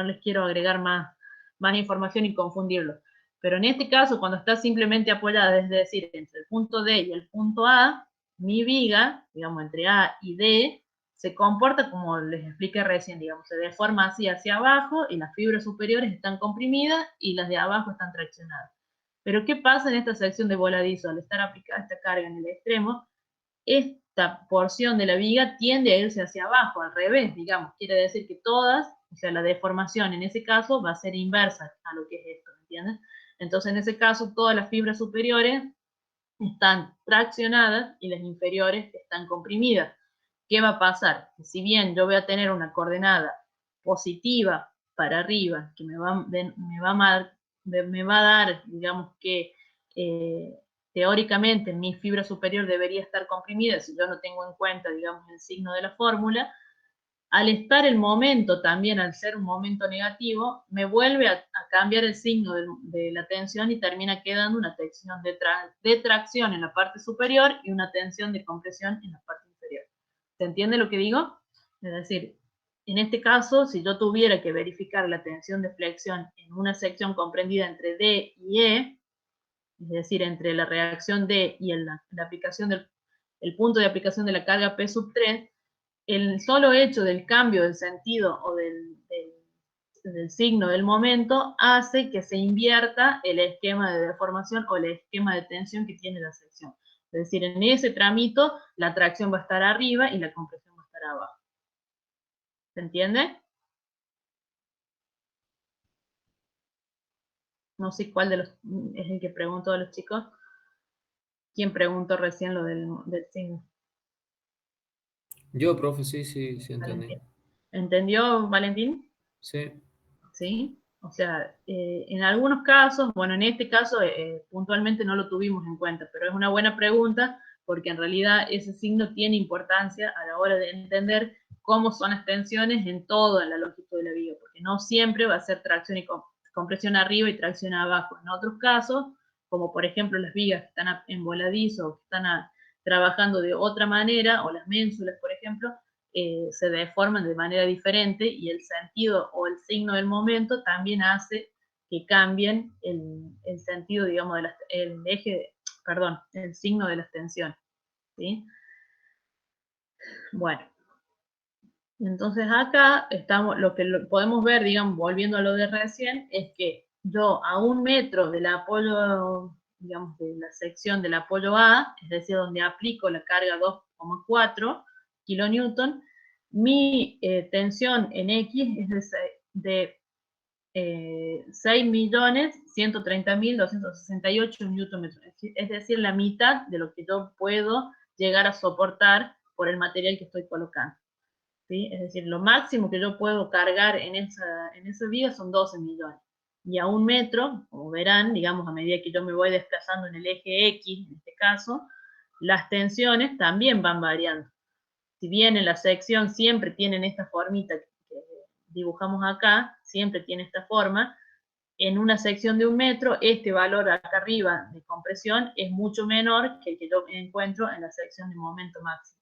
les quiero agregar más información y confundirlo. Pero en este caso, cuando está simplemente apoyada, es decir, entre el punto D y el punto A, mi viga, digamos, entre A y D, se comporta como les expliqué recién, digamos, se deforma así hacia abajo y las fibras superiores están comprimidas y las de abajo están traccionadas. Pero ¿qué pasa en esta sección de voladizo? Al estar aplicada esta carga en el extremo, esta porción de la viga tiende a irse hacia abajo, al revés, digamos. Quiere decir que todas, o sea, la deformación en ese caso va a ser inversa a lo que es esto, ¿entiendes? Entonces, en ese caso, todas las fibras superiores están traccionadas y las inferiores están comprimidas. ¿qué va a pasar? Que si bien yo voy a tener una coordenada positiva para arriba, que me va a dar, digamos que teóricamente mi fibra superior debería estar comprimida si yo no tengo en cuenta, digamos, el signo de la fórmula, al estar el momento también, al ser un momento negativo, me vuelve a cambiar el signo de la tensión y termina quedando una tensión de tracción en la parte superior y una tensión de compresión en la parte inferior. ¿Se entiende lo que digo? Es decir, en este caso, si yo tuviera que verificar la tensión de flexión en una sección comprendida entre D y E, es decir, entre la reacción D y la aplicación el punto de aplicación de la carga P sub 3, el solo hecho del cambio del sentido o del signo del momento hace que se invierta el esquema de deformación o el esquema de tensión que tiene la sección. Es decir, en ese trámite la tracción va a estar arriba y la compresión va a estar abajo. ¿Se entiende? No sé cuál de los es el que pregunto a los chicos. ¿Quién preguntó recién lo del signo? Yo, profe, sí, sí, sí entendí. Valentín. ¿Entendió, Valentín? Sí, ¿Sí? O sea, en algunos casos, bueno, en este caso puntualmente no lo tuvimos en cuenta, pero es una buena pregunta porque en realidad ese signo tiene importancia a la hora de entender cómo son las tensiones en toda la longitud de la viga, porque no siempre va a ser tracción y compresión arriba y tracción abajo. En otros casos, como por ejemplo las vigas que están en voladizo o que están trabajando de otra manera, o las ménsulas, por ejemplo, se deforman de manera diferente y el sentido o el signo del momento también hace que cambien el sentido, digamos, el eje, perdón, el signo de las tensiones. ¿Sí? Bueno, entonces acá estamos, lo que podemos ver, digamos, volviendo a lo de recién, es que yo a 1 metro del apoyo, digamos, de la sección del apoyo A, es decir, donde aplico la carga 2,4 kilonewton, mi tensión en X es de 6.130.268 Nm, es decir, la mitad de lo que yo puedo llegar a soportar por el material que estoy colocando. ¿Sí? Es decir, lo máximo que yo puedo cargar en esa viga son 12 millones. Y a 1 metro, como verán, digamos, a medida que yo me voy desplazando en el eje X, en este caso, las tensiones también van variando. Si bien en la sección siempre tienen esta formita que dibujamos acá, siempre tiene esta forma, en una sección de 1 metro, este valor acá arriba de compresión es mucho menor que el que yo encuentro en la sección de momento máximo.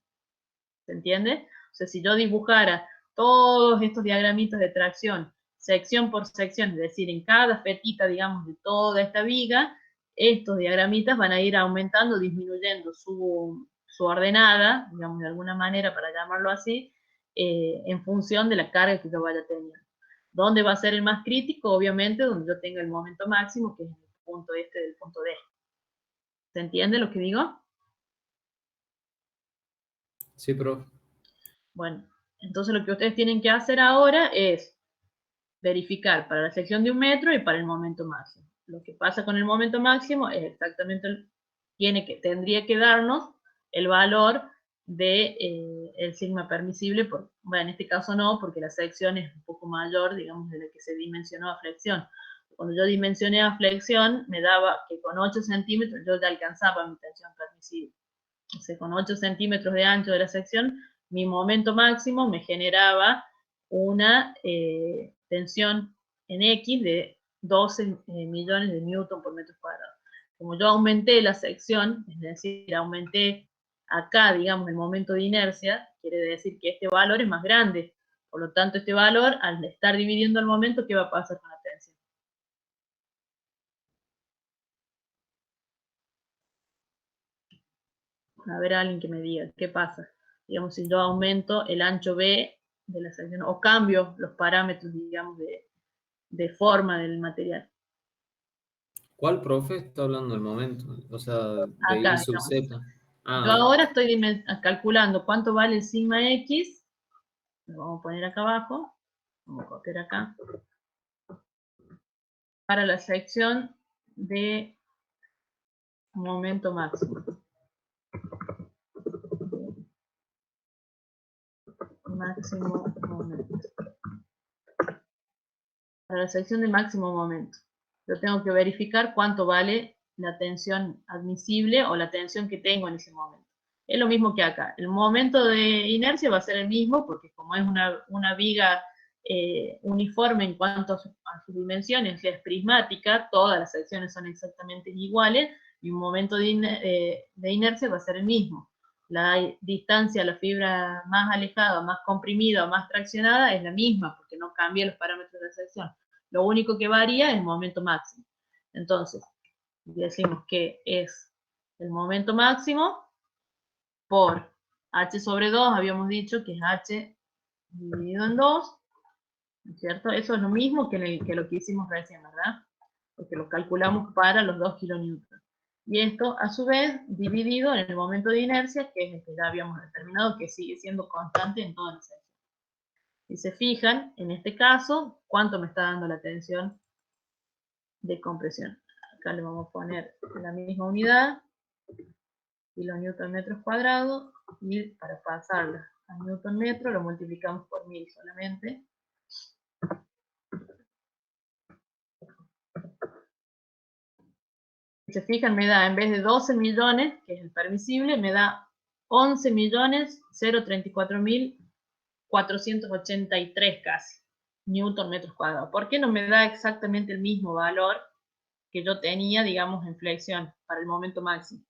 ¿Se entiende? O sea, si yo dibujara todos estos diagramitas de tracción, sección por sección, es decir, en cada fetita, digamos, de toda esta viga, estos diagramitas van a ir aumentando, disminuyendo su ordenada, digamos, de alguna manera, para llamarlo así, en función de la carga que yo vaya teniendo. ¿Dónde va a ser el más crítico? Obviamente, donde yo tenga el momento máximo, que es el punto este del punto D. ¿Se entiende lo que digo? sí, profe. Bueno, entonces lo que ustedes tienen que hacer ahora es verificar para la sección de 1 metro y para el momento máximo. Lo que pasa con el momento máximo es exactamente, tendría que darnos el valor de el sigma permisible, bueno, en este caso no, porque la sección es un poco mayor, digamos, de la que se dimensionó a flexión. Cuando yo dimensioné a flexión, me daba que con 8 centímetros yo ya alcanzaba mi tensión permisible. O sea, con 8 centímetros de ancho de la sección, mi momento máximo me generaba una tensión en X de 12 millones de newton por metro cuadrado. Como yo aumenté la sección, es decir, aumenté acá, digamos, el momento de inercia, quiere decir que este valor es más grande. Por lo tanto, este valor, al estar dividiendo el momento, ¿qué va a pasar con la tensión? A ver a alguien que me diga qué pasa. Digamos, si yo aumento el ancho B de la sección o cambio los parámetros, digamos, de forma del material. ¿Cuál profe está hablando del momento? O sea, de I Acá, sub digamos. Z. Yo Ah, ahora estoy calculando cuánto vale el sigma X. Lo vamos a poner acá abajo. Vamos a copiar acá. Para la sección de momento máximo. máximo momento. Para la sección de máximo momento, yo tengo que verificar cuánto vale la tensión admisible o la tensión que tengo en ese momento. Es lo mismo que acá. El momento de inercia va a ser el mismo, porque como es una viga uniforme en cuanto a sus dimensiones, es prismática, todas las secciones son exactamente iguales, y un momento de inercia va a ser el mismo. La distancia a la fibra más alejada, más comprimida o más traccionada es la misma, porque no cambia los parámetros de la sección. Lo único que varía es el momento máximo. Entonces, decimos que es el momento máximo por h sobre 2, habíamos dicho que es h dividido en 2, ¿cierto? Eso es lo mismo que lo que hicimos recién, ¿verdad? Porque lo calculamos para los 2 kilonewtons. Y esto, a su vez, dividido en el momento de inercia, que es el que ya habíamos determinado, que sigue siendo constante en todas las secciones. Si se fijan, en este caso, ¿cuánto me está dando la tensión de compresión? Acá le vamos a poner la misma unidad, kilonewton metros cuadrados, y para pasarla a newton metro lo multiplicamos por 1000 solamente. Si se fijan, me da, en vez de 12 millones, que es el permisible, me da 11.034.483 casi, newton metros cuadrados. ¿Por qué no me da exactamente el mismo valor que yo tenía, digamos, en flexión para el momento máximo?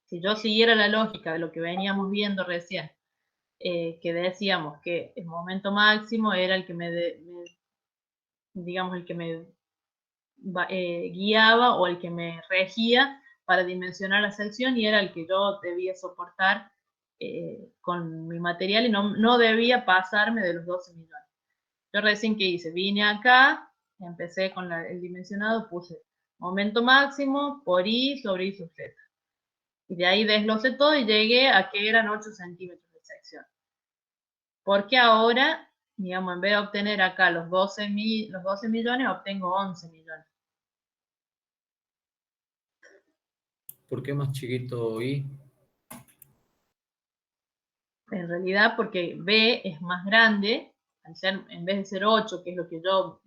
Si yo siguiera la lógica de lo que veníamos viendo recién, que decíamos que el momento máximo era el que digamos, el que me guiaba o el que me regía para dimensionar la sección, y era el que yo debía soportar con mi material, y no debía pasarme de los 12 millones. Yo recién, ¿qué hice? Vine acá, empecé con el dimensionado, puse momento máximo por I sobre I sub Z. Y de ahí desglosé todo y llegué a que eran 8 centímetros de sección. Porque ahora, digamos, en vez de obtener acá los 12 millones, obtengo 11 millones. ¿Por qué más chiquito I? En realidad, porque B es más grande, al ser, en vez de ser 8, que es lo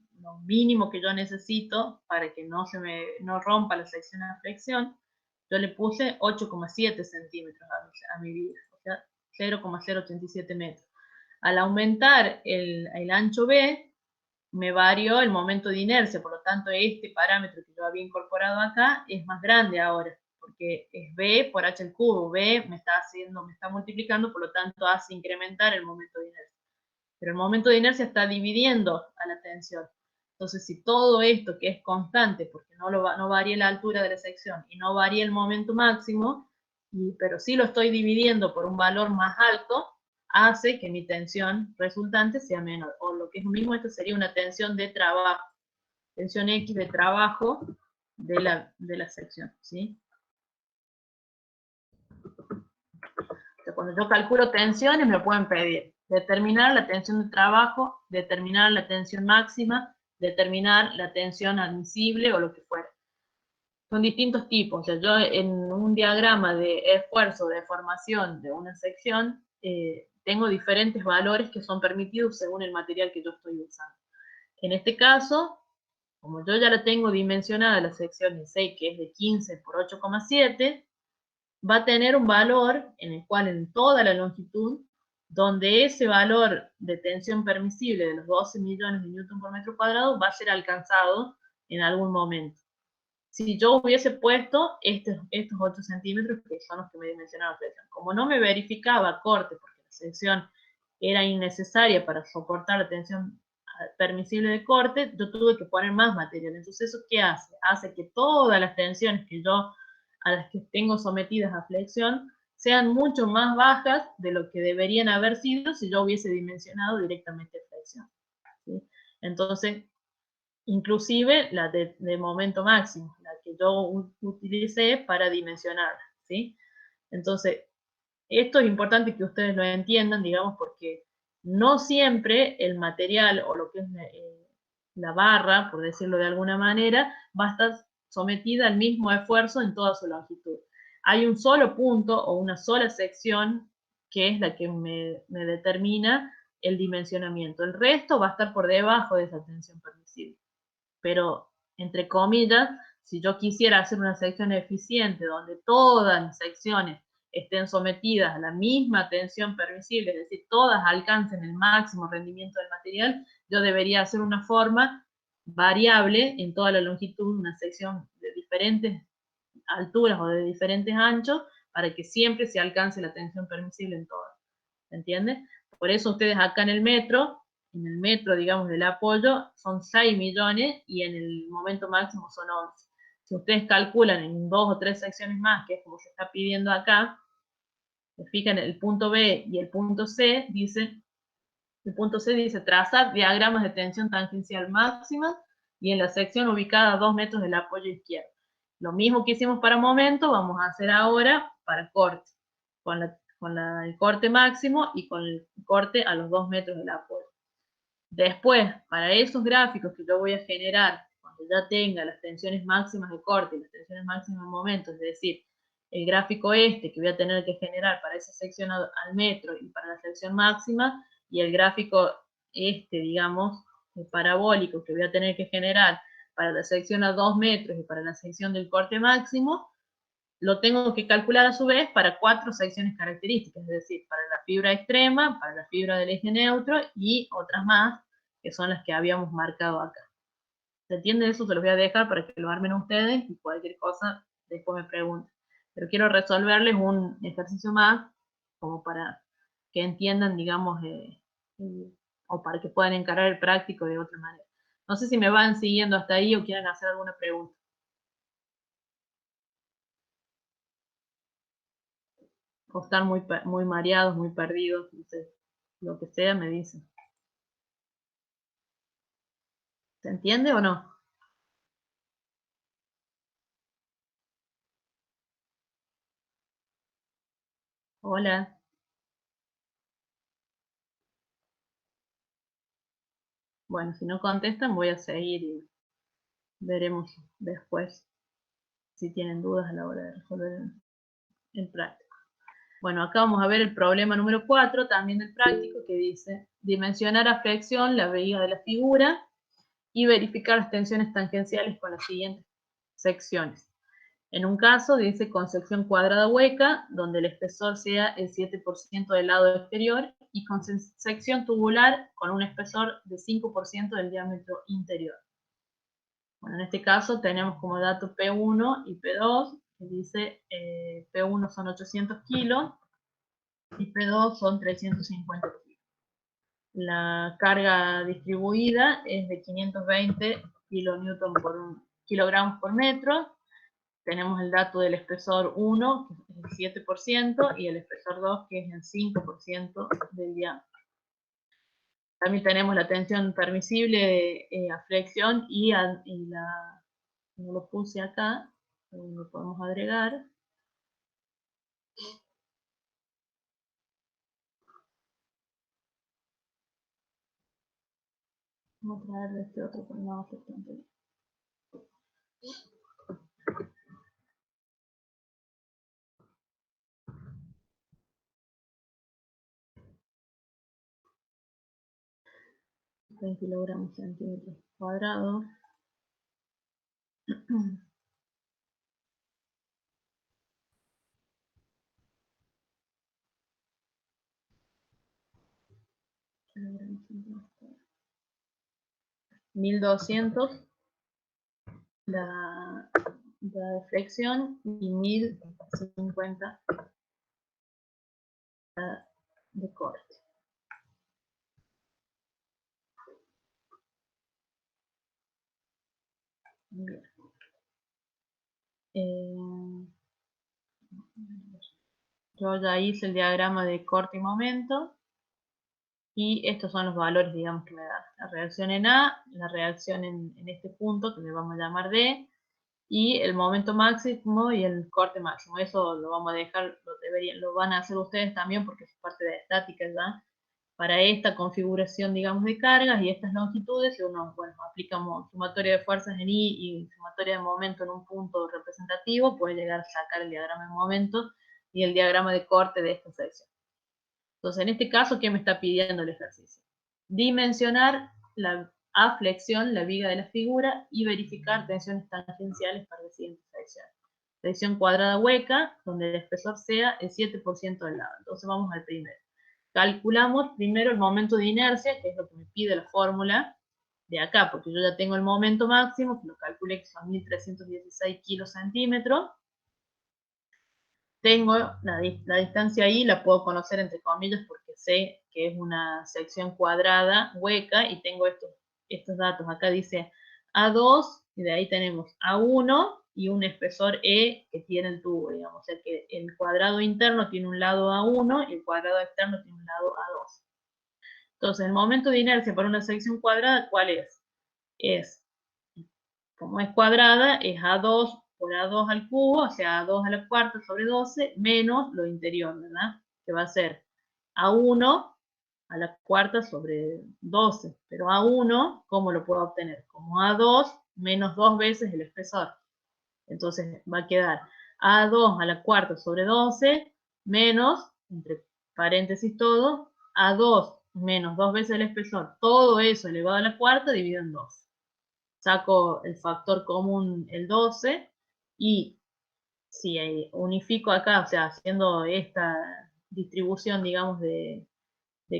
mínimo que yo necesito para que no rompa la sección a flexión, yo le puse 8,7 centímetros a mi viga, o sea, 0,087 metros. Al aumentar el ancho B, me varió el momento de inercia, por lo tanto este parámetro que yo había incorporado acá es más grande ahora, porque es B por H al cubo. B me está multiplicando, por lo tanto hace incrementar el momento de inercia. Pero el momento de inercia está dividiendo a la tensión. Entonces, si todo esto que es constante, porque no varía la altura de la sección y no varía el momento máximo, pero sí lo estoy dividiendo por un valor más alto, hace que mi tensión resultante sea menor. O lo que es lo mismo, esto sería una tensión de trabajo, tensión X de trabajo de la sección, ¿sí? O sea, cuando yo calculo tensiones me pueden pedir determinar la tensión de trabajo, determinar la tensión máxima, determinar la tensión admisible o lo que fuera. Son distintos tipos. O sea, yo en un diagrama de esfuerzo de deformación de una sección tengo diferentes valores que son permitidos según el material que yo estoy usando. En este caso, como yo ya la tengo dimensionada la sección y sé que es de 15 por 8,7, va a tener un valor en el cual en toda la longitud, donde ese valor de tensión permisible de los 12 millones de newton por metro cuadrado va a ser alcanzado en algún momento. Si yo hubiese puesto estos 8 centímetros, que son los que me dimensionaron la sección, como no me verificaba corte, porque la sección era innecesaria para soportar la tensión permisible de corte, yo tuve que poner más material. Entonces, ¿eso qué hace? Hace que todas las tensiones a las que tengo sometidas a flexión sean mucho más bajas de lo que deberían haber sido si yo hubiese dimensionado directamente flexión, ¿sí? Entonces, inclusive la de momento máximo, la que yo utilicé para dimensionarla, ¿sí? Entonces, esto es importante que ustedes lo entiendan, digamos, porque no siempre el material o lo que es la barra, por decirlo de alguna manera, va a estar sometida al mismo esfuerzo en toda su longitud. hay un solo punto o una sola sección que es la que me determina el dimensionamiento. El resto va a estar por debajo de esa tensión permisible. Pero, entre comillas, si yo quisiera hacer una sección eficiente donde todas las secciones estén sometidas a la misma tensión permisible, es decir, todas alcancen el máximo rendimiento del material, yo debería hacer una forma variable en toda la longitud, una sección de diferentes alturas o de diferentes anchos, para que siempre se alcance la tensión permisible en todas. ¿Se entiende? Por eso ustedes acá en el metro, digamos, del apoyo, son 6 millones y en el momento máximo son 11. Si ustedes calculan en 2 o 3 secciones más, que es como se está pidiendo acá, se fijan el punto B y el punto C, el punto C dice trazar diagramas de tensión tangencial máxima y en la sección ubicada a 2 metros del apoyo izquierdo. Lo mismo que hicimos para momento, vamos a hacer ahora para corte, con el corte máximo y con el corte a los 2 metros del apoyo. Después, para esos gráficos que yo voy a generar, cuando ya tenga las tensiones máximas de corte y las tensiones máximas de momento, es decir, el gráfico que voy a tener que generar para esa sección al metro y para la sección máxima, y el gráfico digamos, parabólico que voy a tener que generar para la sección a 2 metros y para la sección del corte máximo, lo tengo que calcular a su vez para 4 secciones características, es decir, para la fibra extrema, para la fibra del eje neutro y otras más, que son las que habíamos marcado acá. ¿Se entiende eso? Se los voy a dejar para que lo armen ustedes y cualquier cosa después me pregunten. Pero quiero resolverles un ejercicio más, como para que entiendan, digamos, o para que puedan encarar el práctico de otra manera. No sé si me van siguiendo hasta ahí o quieren hacer alguna pregunta. O están muy mareados, muy perdidos, no sé, lo que sea me dicen. ¿Se entiende o no? Hola. Bueno, si no contestan voy a seguir y veremos después si tienen dudas a la hora de resolver el práctico. Bueno, acá vamos a ver el problema número 4, también del práctico, que dice dimensionar a flexión la viga de la figura y verificar las tensiones tangenciales con las siguientes secciones. En un caso dice con sección cuadrada hueca, donde el espesor sea el 7% del lado exterior, y con sección tubular con un espesor de 5% del diámetro interior. Bueno, en este caso tenemos como dato P1 y P2, que dice P1 son 800 kilos y P2 son 350 kilos. La carga distribuida es de 520 kilogramos por metro. Tenemos el dato del espesor 1, que es el 7%, y el espesor 2, que es el 5% del diámetro. También tenemos la tensión permisible a flexión y la, como lo puse acá, lo podemos agregar. Vamos a traerle este otro, pero no va a ser tanto. En kilogramos centímetros cuadrados. Kilogramos centímetros cuadrados. 1200 la flexión y 1050 de corte. Bien. Yo ya hice el diagrama de corte y momento y estos son los valores, digamos, que me da la reacción en A, la reacción en este punto que le vamos a llamar D, y el momento máximo y el corte máximo. Eso lo vamos a dejar, lo van a hacer ustedes también porque es parte de estática ya, para esta configuración, digamos, de cargas y estas longitudes, si uno, bueno, aplica sumatoria de fuerzas en I y sumatoria de momento en un punto representativo, puede llegar a sacar el diagrama de momento y el diagrama de corte de esta sección. Entonces, en este caso, ¿qué me está pidiendo el ejercicio? Dimensionar a flexión la viga de la figura y verificar tensiones tangenciales para la siguiente sección. Sección cuadrada hueca, donde el espesor sea el 7% del lado. Entonces vamos al primero. Calculamos primero el momento de inercia, que es lo que me pide la fórmula de acá, porque yo ya tengo el momento máximo, que lo calculé que son 1316 kilocentímetros. Tengo la distancia ahí, la puedo conocer entre comillas porque sé que es una sección cuadrada hueca y tengo estos datos. Acá dice A2 y de ahí tenemos A1 y un espesor E que tiene el tubo, digamos. O sea que el cuadrado interno tiene un lado A1 y el cuadrado externo tiene un lado A2. Entonces, el momento de inercia para una sección cuadrada, ¿cuál es? Como es cuadrada, es A2 por A2 al cubo, o sea, A2 a la cuarta sobre 12, menos lo interior, ¿verdad? Que va a ser A1 a la cuarta sobre 12. Pero A1, ¿cómo lo puedo obtener? Como A2 menos 2 veces el espesor. Entonces va a quedar A2 a la cuarta sobre 12 menos, entre paréntesis todo, A2 menos 2 veces el espesor. Todo eso elevado a la cuarta dividido en 2. Saco el factor común, el 12, y si unifico acá, o sea, haciendo esta distribución, digamos, de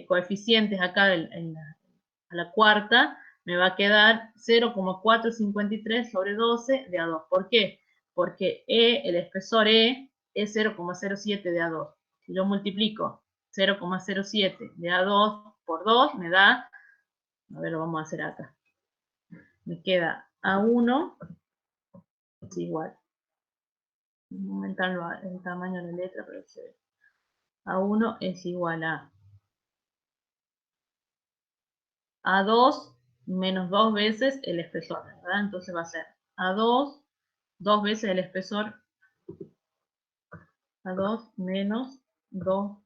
coeficientes acá a la cuarta, me va a quedar 0,453 sobre 12 de A2. ¿Por qué? Porque el espesor E es 0,07 de A2. Si yo multiplico 0,07 de A2 por 2, me da, a ver, lo vamos a hacer acá. Me queda A1 es igual. Aumentar el tamaño de la letra, pero se ve. A1 es igual a A2 menos 2 veces el espesor, ¿verdad? Entonces va a ser A2, 2 veces el espesor, A2 menos 2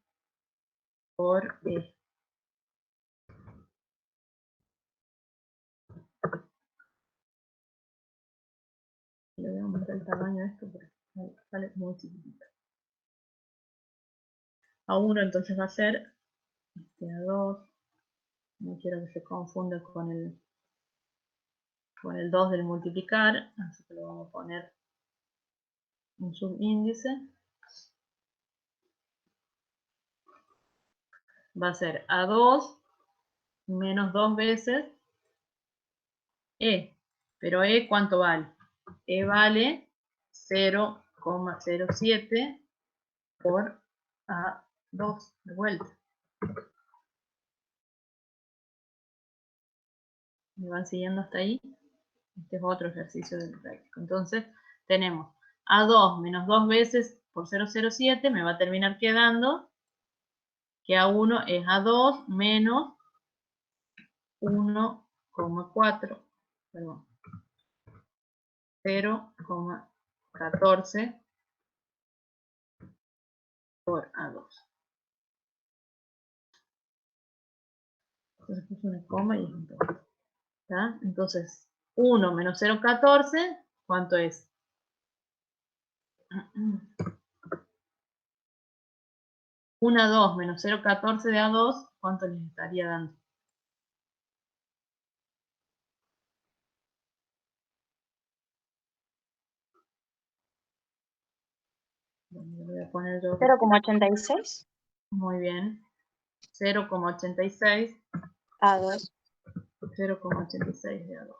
por E. Le voy a aumentar el tamaño de esto porque sale muy chiquitito. A1 entonces va a ser A2, no quiero que se confunda con el 2 del multiplicar, así que lo vamos a poner un subíndice. Va a ser A2 menos 2 veces E. Pero E, ¿cuánto vale? E vale 0,07 por A2 de vuelta. ¿Me van siguiendo hasta ahí? Este es otro ejercicio del práctico. Entonces, tenemos A2 menos 2 veces por 0,07, me va a terminar quedando que A1 es A2 menos 1,4, perdón, 0,14 por A2. Entonces puse una coma y es un punto. ¿Está? Entonces, 1 menos 0,14, ¿cuánto es? 1 a 2 menos 0,14 de A2, ¿cuánto les estaría dando? Bueno, voy a poner yo. 0,86 Muy bien. 0,86. A2. 0,86 de A2.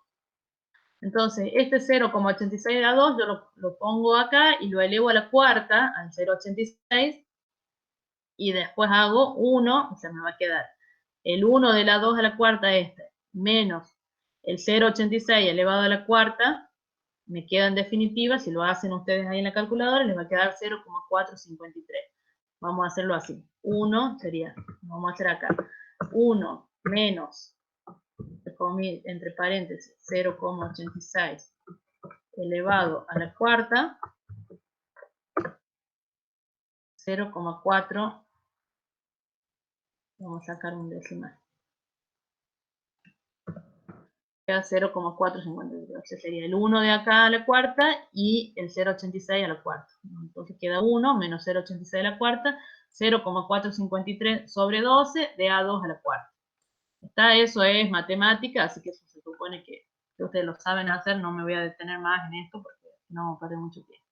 Entonces, este 0,86 de A2 yo lo pongo acá y lo elevo a la cuarta, al 0,86, y después hago 1, o sea, me va a quedar el 1 de la 2 a la cuarta menos el 0,86 elevado a la cuarta, me queda en definitiva, si lo hacen ustedes ahí en la calculadora, les va a quedar 0,453. Vamos a hacerlo así. 1 sería, vamos a hacer acá, 1 menos, entre paréntesis, 0,86 elevado a la cuarta, 0,4 Vamos a sacar un decimal. Queda 0,453. Ese sería el 1 de acá a la cuarta y el 0,86 a la cuarta. Entonces queda 1 menos 0,86 a la cuarta, 0,453 sobre 12 de A2 a la cuarta. Eso es matemática, así que eso se supone que ustedes lo saben hacer, no me voy a detener más en esto porque no perder mucho tiempo.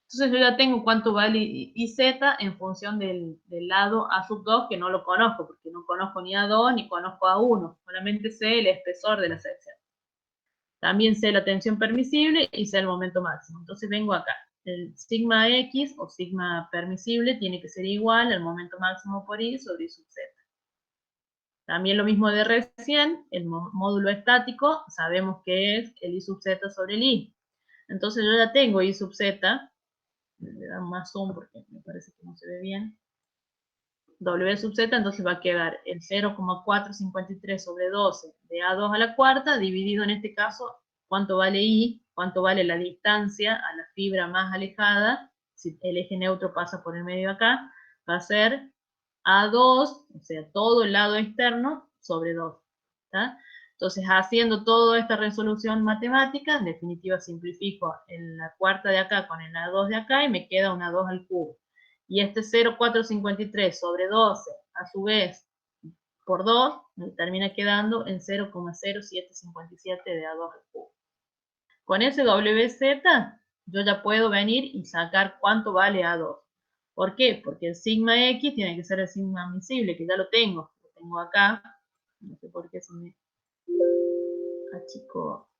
Entonces yo ya tengo cuánto vale IZ en función del lado A sub 2, que no lo conozco, porque no conozco ni A2 ni conozco A1, solamente sé el espesor de la sección. También sé la tensión permisible y sé el momento máximo. Entonces vengo acá. El sigma X o sigma permisible tiene que ser igual al momento máximo por I sobre I sub Z. También lo mismo de recién, el módulo estático, sabemos que es el I sub Z sobre el I. Entonces yo ya tengo I sub Z, le dan más zoom porque me parece que no se ve bien. W sub Z, entonces va a quedar el 0,453 sobre 12 de A2 a la cuarta, dividido en este caso, cuánto vale I, cuánto vale la distancia a la fibra más alejada, si el eje neutro pasa por el medio acá, va a ser A2, o sea, todo el lado externo, sobre 2. ¿Tá? Entonces, haciendo toda esta resolución matemática, en definitiva simplifico en la cuarta de acá con el A2 de acá y me queda un A2 al cubo. Y este 0,453 sobre 12, a su vez, por 2, me termina quedando en 0,0757 de A2 al cubo. Con ese WZ, yo ya puedo venir y sacar cuánto vale A2. ¿Por qué? Porque el sigma X tiene que ser el sigma admisible, que ya lo tengo acá. No sé por qué se me achicó.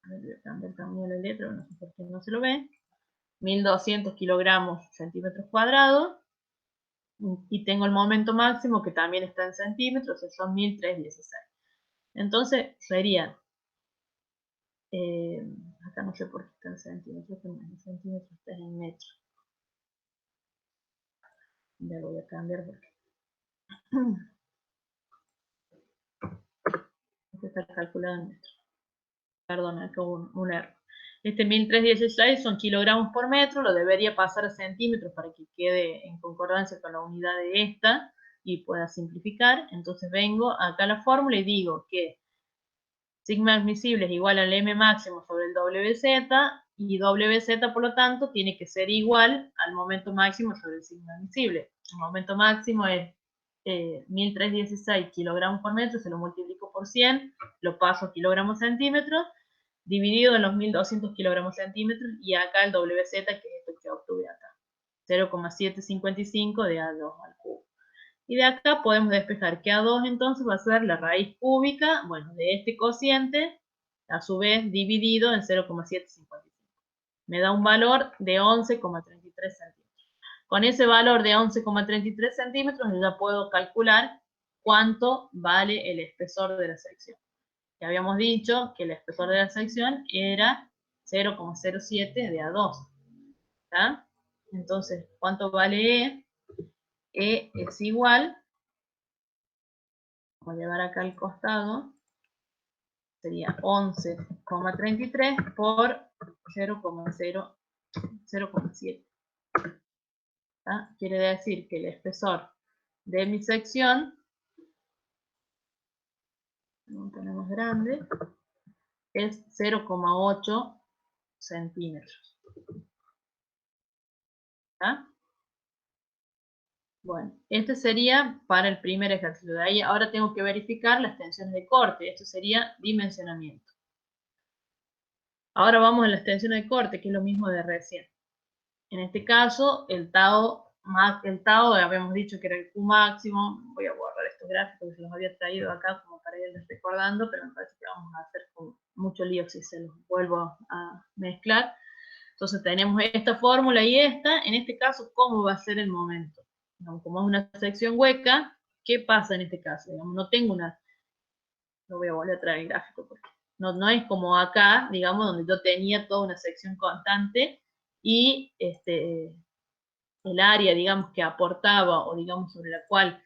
Voy a cambiar también la letra, no sé por qué no se lo ve. 1200 kilogramos centímetros cuadrados. Y tengo el momento máximo que también está en centímetros, son 1316. Entonces sería, acá no sé por qué está en centímetros, pero en centímetros está en metros. Ya voy a cambiar porque este está calculado en metros. Perdón, acá hubo un error. Este 1316 son kilogramos por metro, lo debería pasar a centímetros para que quede en concordancia con la unidad de esta y pueda simplificar. Entonces vengo acá a la fórmula y digo que sigma admisible es igual al M máximo sobre el WZ y WZ por lo tanto tiene que ser igual al momento máximo sobre el sigma admisible. El momento máximo es 1316 kilogramos por metro, se lo multiplico por 100, lo paso a kilogramos centímetros, dividido en los 1200 kilogramos centímetros y acá el WZ que es esto que obtuve acá, 0,755 de A2 al cubo. Y de acá podemos despejar que A2 entonces va a ser la raíz cúbica, bueno, de este cociente, a su vez dividido en 0,755. Me da un valor de 11,33 centímetros. Con ese valor de 11,33 centímetros yo ya puedo calcular cuánto vale el espesor de la sección. Ya habíamos dicho que el espesor de la sección era 0,07 de A2. ¿Tá? Entonces, ¿cuánto vale E? E es igual, voy a llevar acá al costado, sería 11,33 por 0,7. Quiere decir que el espesor de mi sección, lo ponemos grande, es 0,8 centímetros. ¿Tá? Bueno, este sería para el primer ejercicio. De ahí ahora tengo que verificar las tensiones de corte. Esto sería dimensionamiento. Ahora vamos a las tensiones de corte, que es lo mismo de recién. En este caso, el tau habíamos dicho que era el Q máximo. Voy a borrar estos gráficos que se los había traído acá como para irles recordando, pero me parece que vamos a hacer con mucho lío si se los vuelvo a mezclar. Entonces tenemos esta fórmula y esta. En este caso, ¿cómo va a ser el momento? Como es una sección hueca, ¿qué pasa en este caso? Digamos, no tengo una... No voy a volver a traer el gráfico porque no es como acá, digamos, donde yo tenía toda una sección constante y el área, digamos, que aportaba o digamos sobre la cual,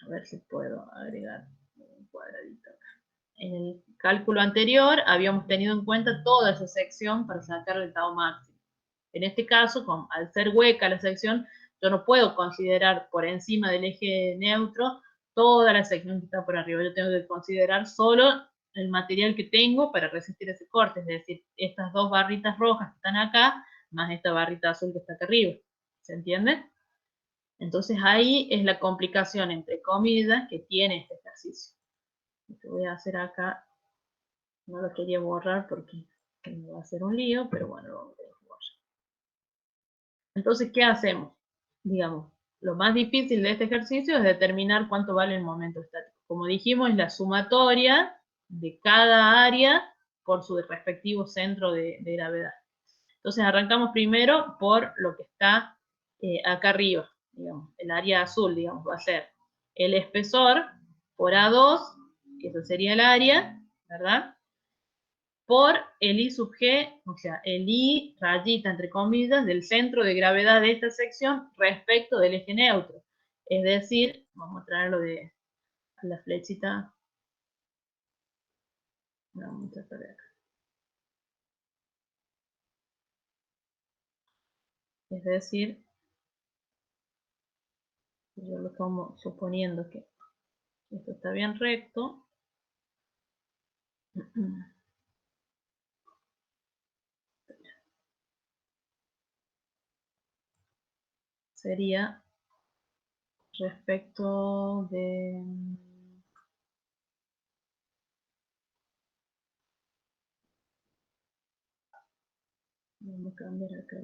a ver si puedo agregar un cuadradito acá. En el cálculo anterior habíamos tenido en cuenta toda esa sección para sacar el tau máximo. En este caso, al ser hueca la sección, Yo no puedo considerar por encima del eje neutro toda la sección que está por arriba. Yo tengo que considerar solo el material que tengo para resistir ese corte, es decir, estas dos barritas rojas que están acá, más esta barrita azul que está acá arriba. ¿Se entiende? Entonces ahí es la complicación, entre comillas, que tiene este ejercicio. Lo que voy a hacer acá, no lo quería borrar porque me va a hacer un lío, pero bueno, lo voy a borrar. Entonces, ¿qué hacemos? Digamos, lo más difícil de este ejercicio es determinar cuánto vale el momento estático. Como dijimos, es la sumatoria de cada área por su respectivo centro de gravedad. Entonces arrancamos primero por lo que está acá arriba, digamos, el área azul, digamos, va a ser el espesor por A2, que eso sería el área, ¿verdad? Por el I sub G, o sea, el I rayita, entre comillas, del centro de gravedad de esta sección respecto del eje neutro. Es decir, vamos a traerlo de la flechita. Vamos a traer acá. Es decir, yo lo tomo suponiendo que esto está bien recto. Sería respecto de... Vamos a cambiar acá.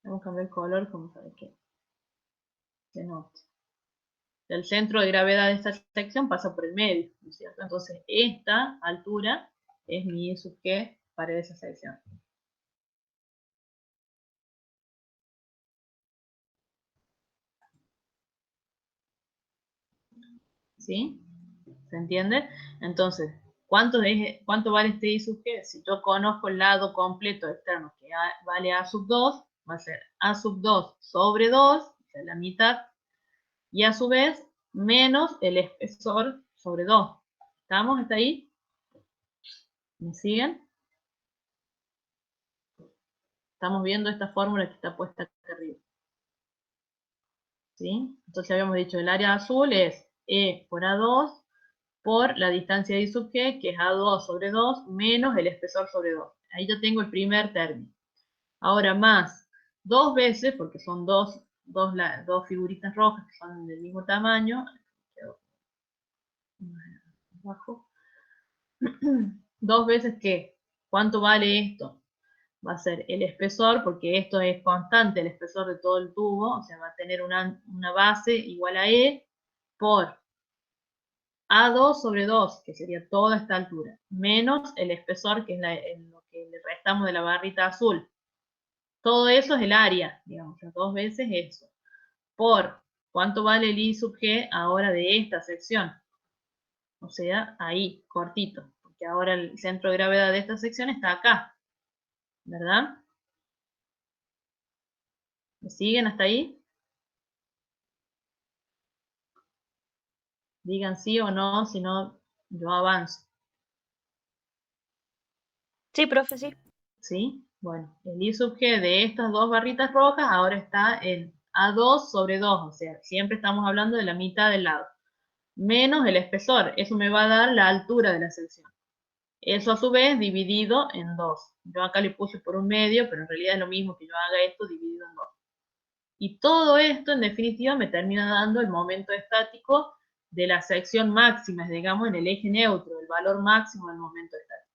Vamos a cambiar el color como para que se note. El centro de gravedad de esta sección pasa por el medio, ¿no es cierto? Entonces esta altura es mi I sub G para esa sección. ¿Sí? ¿Se entiende? Entonces, ¿cuánto vale este I sub G? Si yo conozco el lado completo externo que vale A sub 2, va a ser A sub 2 sobre 2, o sea, la mitad, y a su vez menos el espesor sobre 2. ¿Estamos hasta ahí? ¿Me siguen? Estamos viendo esta fórmula que está puesta acá arriba. ¿Sí? Entonces habíamos dicho, el área azul es E por A2 por la distancia de I sub G, que es A2 sobre 2, menos el espesor sobre 2. Ahí ya tengo el primer término. Ahora más dos veces, porque son dos figuritas rojas que son del mismo tamaño. Abajo. Dos veces que, ¿cuánto vale esto? Va a ser el espesor, porque esto es constante, el espesor de todo el tubo, o sea, va a tener una base igual a E, por A2 sobre 2, que sería toda esta altura, menos el espesor, que es lo que le restamos de la barrita azul. Todo eso es el área, digamos, o sea, dos veces eso. Por, ¿cuánto vale el I sub G ahora de esta sección? O sea, ahí, cortito, porque ahora el centro de gravedad de esta sección está acá, ¿verdad? ¿Me siguen hasta ahí? Digan sí o no, si no, yo avanzo. Sí, profe, sí. ¿Sí? Bueno, el I sub G de estas dos barritas rojas ahora está en A2 sobre 2, o sea, siempre estamos hablando de la mitad del lado. Menos el espesor, eso me va a dar la altura de la sección. Eso a su vez dividido en 2. Yo acá le puse por un medio, pero en realidad es lo mismo que yo haga esto dividido en 2. Y todo esto, en definitiva, me termina dando el momento estático de la sección máxima, digamos, en el eje neutro, el valor máximo del momento estático.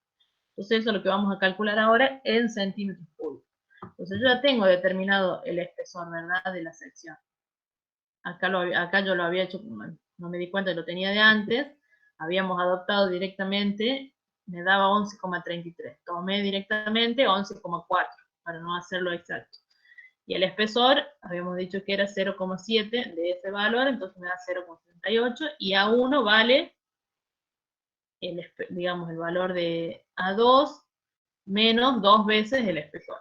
Entonces eso es lo que vamos a calcular ahora en centímetros cúbicos. Entonces yo ya tengo determinado el espesor, ¿verdad?, de la sección. Acá yo lo había hecho, no me di cuenta que lo tenía de antes, habíamos adoptado directamente, me daba 11,33. Tomé directamente 11,4 para no hacerlo exacto. Y el espesor, habíamos dicho que era 0,7 de ese valor, entonces me da 0,78, y A1 vale, digamos, el valor de A2 menos 2 veces el espesor.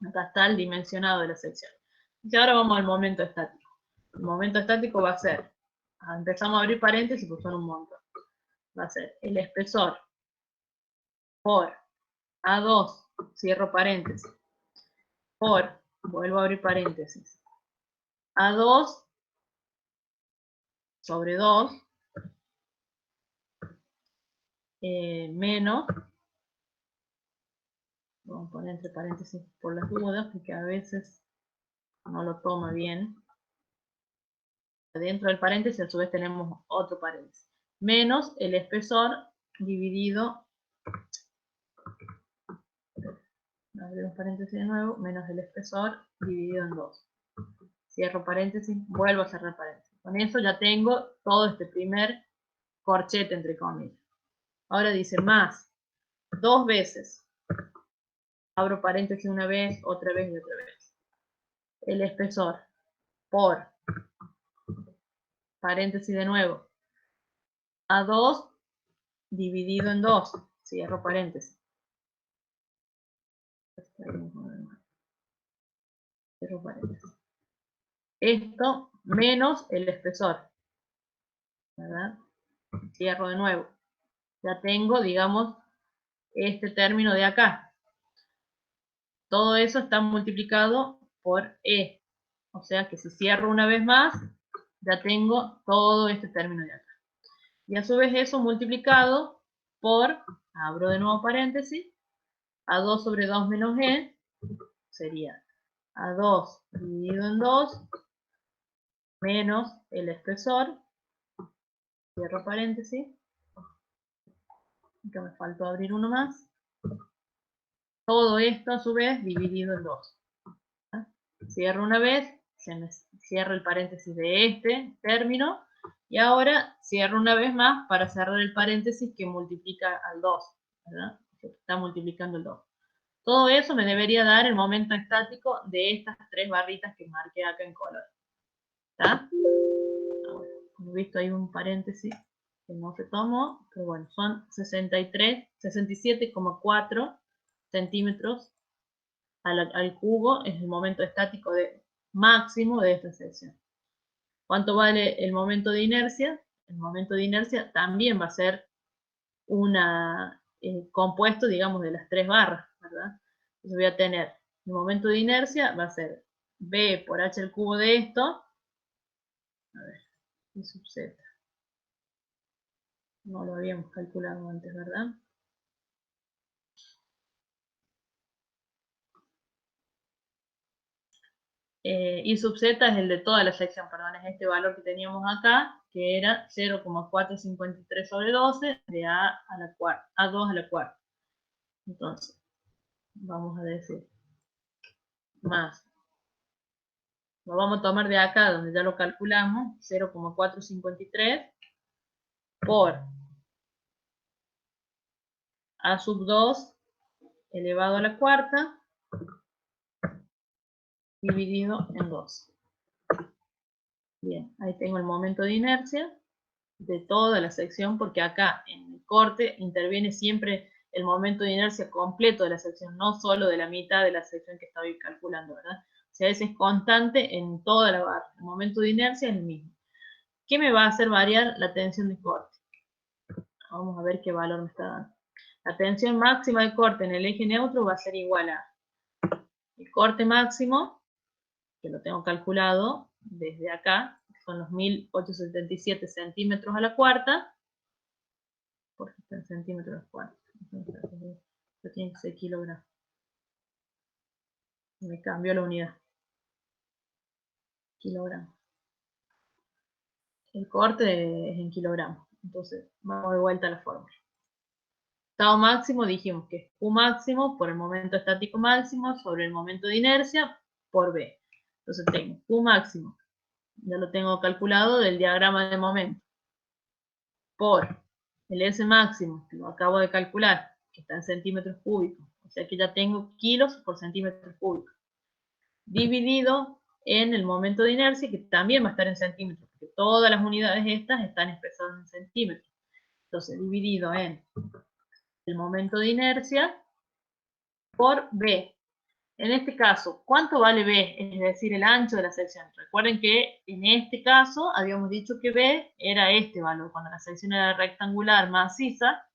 Acá está el dimensionado de la sección. Y ahora vamos al momento estático. El momento estático va a ser, empezamos a abrir paréntesis, pues son un montón. va a ser el espesor por A2, cierro paréntesis, por, vuelvo a abrir paréntesis, A2 sobre 2 menos, vamos a poner entre paréntesis por las dudas, porque a veces no lo toma bien. Dentro del paréntesis a su vez tenemos otro paréntesis, menos el espesor dividido, abrimos paréntesis de nuevo, menos el espesor dividido en 2. Cierro paréntesis, vuelvo a cerrar paréntesis. Con eso ya tengo todo este primer corchete, entre comillas. Ahora dice más, 2 veces. Abro paréntesis una vez, otra vez y otra vez. El espesor por, paréntesis de nuevo, A2 dividido en 2. Cierro paréntesis. Cierro paréntesis. Esto menos el espesor, ¿verdad? Cierro de nuevo. Ya tengo, digamos, este término de acá. Todo eso está multiplicado por E. O sea que si cierro una vez más, ya tengo todo este término de acá. Y a su vez eso multiplicado por, abro de nuevo paréntesis, A2 sobre 2 menos E, sería A2 dividido en 2, menos el espesor, cierro paréntesis, que me faltó abrir uno más, todo esto a su vez dividido en 2. Cierro una vez, se me cierra el paréntesis de este término, y ahora cierro una vez más para cerrar el paréntesis que multiplica al 2, ¿verdad? Se está multiplicando el 2. Todo eso me debería dar el momento estático de estas 3 barritas que marqué acá en color. ¿Está? Ahora, como visto hay un paréntesis que no se tomó, pero bueno, son 67,4 centímetros al cubo, es el momento estático máximo de esta sección. ¿Cuánto vale el momento de inercia? El momento de inercia también va a ser compuesto, digamos, de las 3 barras, ¿verdad? Entonces voy a tener, el momento de inercia va a ser B por H al cubo de esto, a ver, I sub Z. No lo habíamos calculado antes, ¿verdad? I sub z es el de toda la sección, perdón, es este valor que teníamos acá, que era 0,453 sobre 12 de A2 a la cuarta. Entonces, vamos a decir, más, lo vamos a tomar de acá, donde ya lo calculamos, 0,453 por A sub 2 elevado a la cuarta, dividido en 2. Bien, ahí tengo el momento de inercia de toda la sección, porque acá en el corte interviene siempre el momento de inercia completo de la sección, no solo de la mitad de la sección que estoy calculando, ¿verdad? O sea, ese es constante en toda la barra. El momento de inercia es el mismo. ¿Qué me va a hacer variar la tensión de corte? Vamos a ver qué valor me está dando. La tensión máxima de corte en el eje neutro va a ser igual a el corte máximo, que lo tengo calculado desde acá, que son los 1877 centímetros a la cuarta, porque está en centímetros a la cuarta. Esto tiene que ser kilogramos. Me cambió la unidad. Kilogramos. El corte es en kilogramos. Entonces, vamos de vuelta a la fórmula. Estado máximo dijimos que es Q máximo por el momento estático máximo sobre el momento de inercia por B. Entonces tengo Q máximo, ya lo tengo calculado del diagrama de momento, por el S máximo, que lo acabo de calcular, que está en centímetros cúbicos, o sea que ya tengo kilos por centímetros cúbicos, dividido en el momento de inercia, que también va a estar en centímetros, porque todas las unidades estas están expresadas en centímetros. Entonces, dividido en el momento de inercia por B. En este caso, ¿cuánto vale B? Es decir, el ancho de la sección. Recuerden que en este caso habíamos dicho que B era este valor. Cuando la sección era rectangular maciza,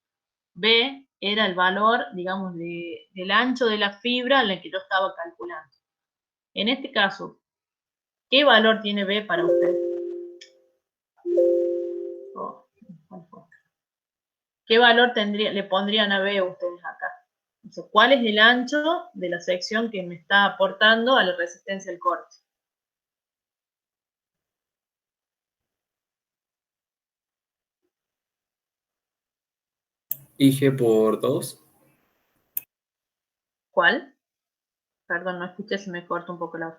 B era el valor, digamos, del ancho de la fibra en la que yo estaba calculando. En este caso, ¿qué valor tiene B para usted? ¿Qué valor le pondrían a B ustedes acá? Entonces, ¿cuál es el ancho de la sección que me está aportando a la resistencia al corte? IG por 2. ¿Cuál? Perdón, no escuché, se me corta un poco la voz.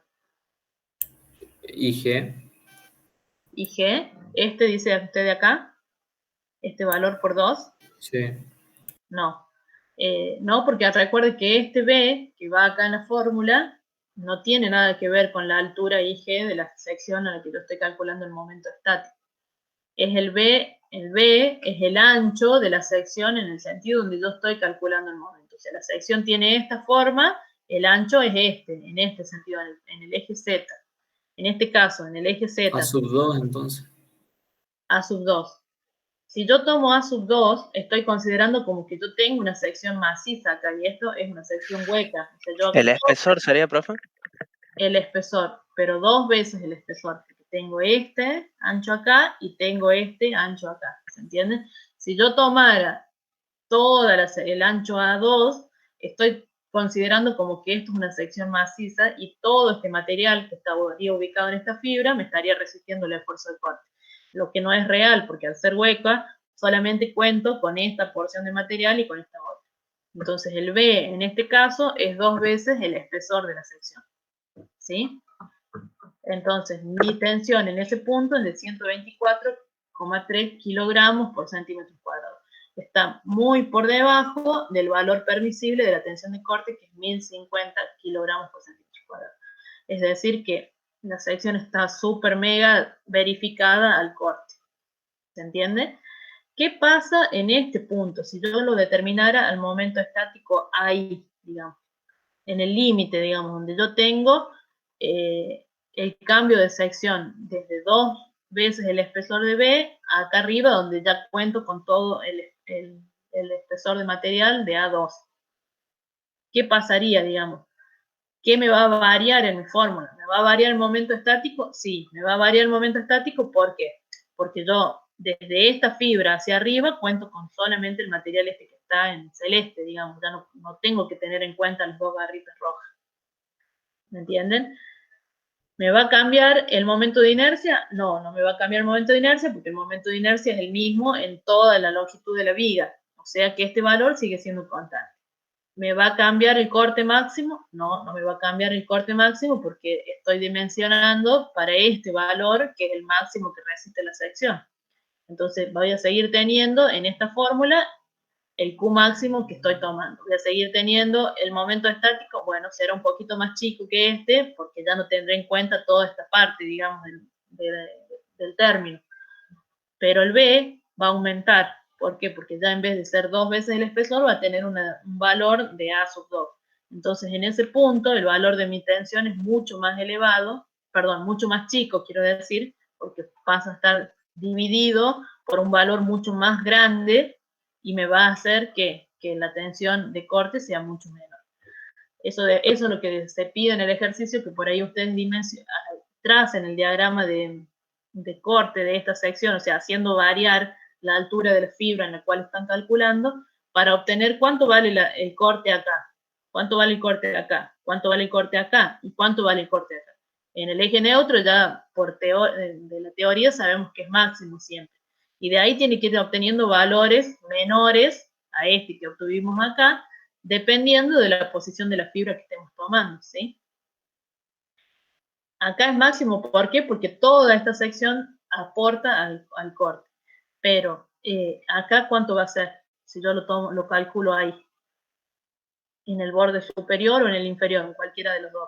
IG. IG, este dice usted de acá, este valor por 2. Sí. No. No, porque recuerde que este B, que va acá en la fórmula, no tiene nada que ver con la altura IG de la sección a la que yo estoy calculando el momento estático. Es el B es el ancho de la sección en el sentido donde yo estoy calculando el momento. O sea, la sección tiene esta forma, el ancho es en este sentido, en el eje Z. En este caso, en el eje Z. A sub 2 entonces. A sub 2. Si yo tomo A sub 2, estoy considerando como que yo tengo una sección maciza acá, y esto es una sección hueca. O sea, ¿El espesor sería, profe? el espesor, pero 2 veces el espesor. Tengo este ancho acá y tengo este ancho acá. ¿Se entiende? Si yo tomara todo el ancho A2, estoy considerando como que esto es una sección maciza y todo este material que estaría ubicado en esta fibra me estaría resistiendo el esfuerzo de corte. Lo que no es real, porque al ser hueca, solamente cuento con esta porción de material y con esta otra. Entonces el B, en este caso, es 2 veces el espesor de la sección. ¿Sí? Entonces, mi tensión en ese punto es de 124,3 kilogramos por centímetro cuadrado. Está muy por debajo del valor permisible de la tensión de corte, que es 1050 kilogramos por centímetro cuadrado. Es decir, que la sección está súper mega verificada al corte. ¿Se entiende? ¿Qué pasa en este punto? Si yo lo determinara al momento estático ahí, digamos, en el límite, digamos, donde yo tengo el cambio de sección desde 2 veces el espesor de B acá arriba, donde ya cuento con todo el espesor de material de A2. ¿Qué pasaría, digamos? ¿Qué me va a variar en mi fórmula? ¿Me va a variar el momento estático? Sí, me va a variar el momento estático. ¿Por qué? Porque yo desde esta fibra hacia arriba cuento con solamente el material este que está en celeste, digamos, ya no tengo que tener en cuenta las 2 barritas rojas. ¿Me entienden? ¿Me va a cambiar el momento de inercia? No, no me va a cambiar el momento de inercia porque el momento de inercia es el mismo en toda la longitud de la viga. O sea que este valor sigue siendo constante. ¿Me va a cambiar el corte máximo? No, no me va a cambiar el corte máximo porque estoy dimensionando para este valor que es el máximo que resiste la sección. Entonces voy a seguir teniendo en esta fórmula el Q máximo que estoy tomando. Voy a seguir teniendo el momento estático, bueno, será un poquito más chico que este, porque ya no tendré en cuenta toda esta parte, digamos, del término. Pero el B va a aumentar. ¿Por qué? Porque ya en vez de ser 2 veces el espesor, va a tener un valor de A sub 2. Entonces, en ese punto, el valor de mi tensión es mucho más elevado, perdón, mucho más chico, quiero decir, porque pasa a estar dividido por un valor mucho más grande y me va a hacer que la tensión de corte sea mucho menor. Eso es lo que se pide en el ejercicio, que por ahí ustedes tracen el diagrama de corte de esta sección, o sea, haciendo variar la altura de la fibra en la cual están calculando, para obtener cuánto vale el corte acá, cuánto vale el corte acá, cuánto vale el corte acá y cuánto vale el corte acá. En el eje neutro ya de la teoría sabemos que es máximo siempre. Y de ahí tiene que ir obteniendo valores menores a este que obtuvimos acá, dependiendo de la posición de la fibra que estemos tomando, ¿sí? Acá es máximo, ¿por qué? Porque toda esta sección aporta al corte. Pero acá, ¿cuánto va a ser? Si yo lo calculo ahí. ¿En el borde superior o en el inferior? En cualquiera de los dos.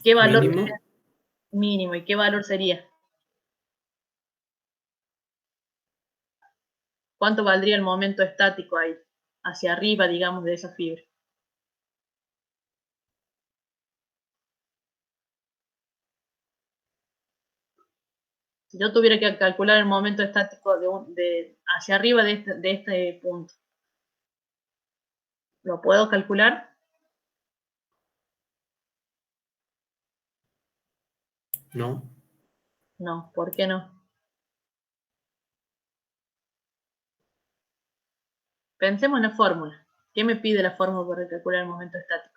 ¿Qué valor Mínimo. Mínimo? ¿Y qué valor sería? ¿Cuánto valdría el momento estático ahí? Hacia arriba, digamos, de esa fibra. Si yo tuviera que calcular el momento estático hacia arriba de este punto, ¿lo puedo calcular? No. No, ¿por qué no? Pensemos en la fórmula. ¿Qué me pide la fórmula para calcular el momento estático?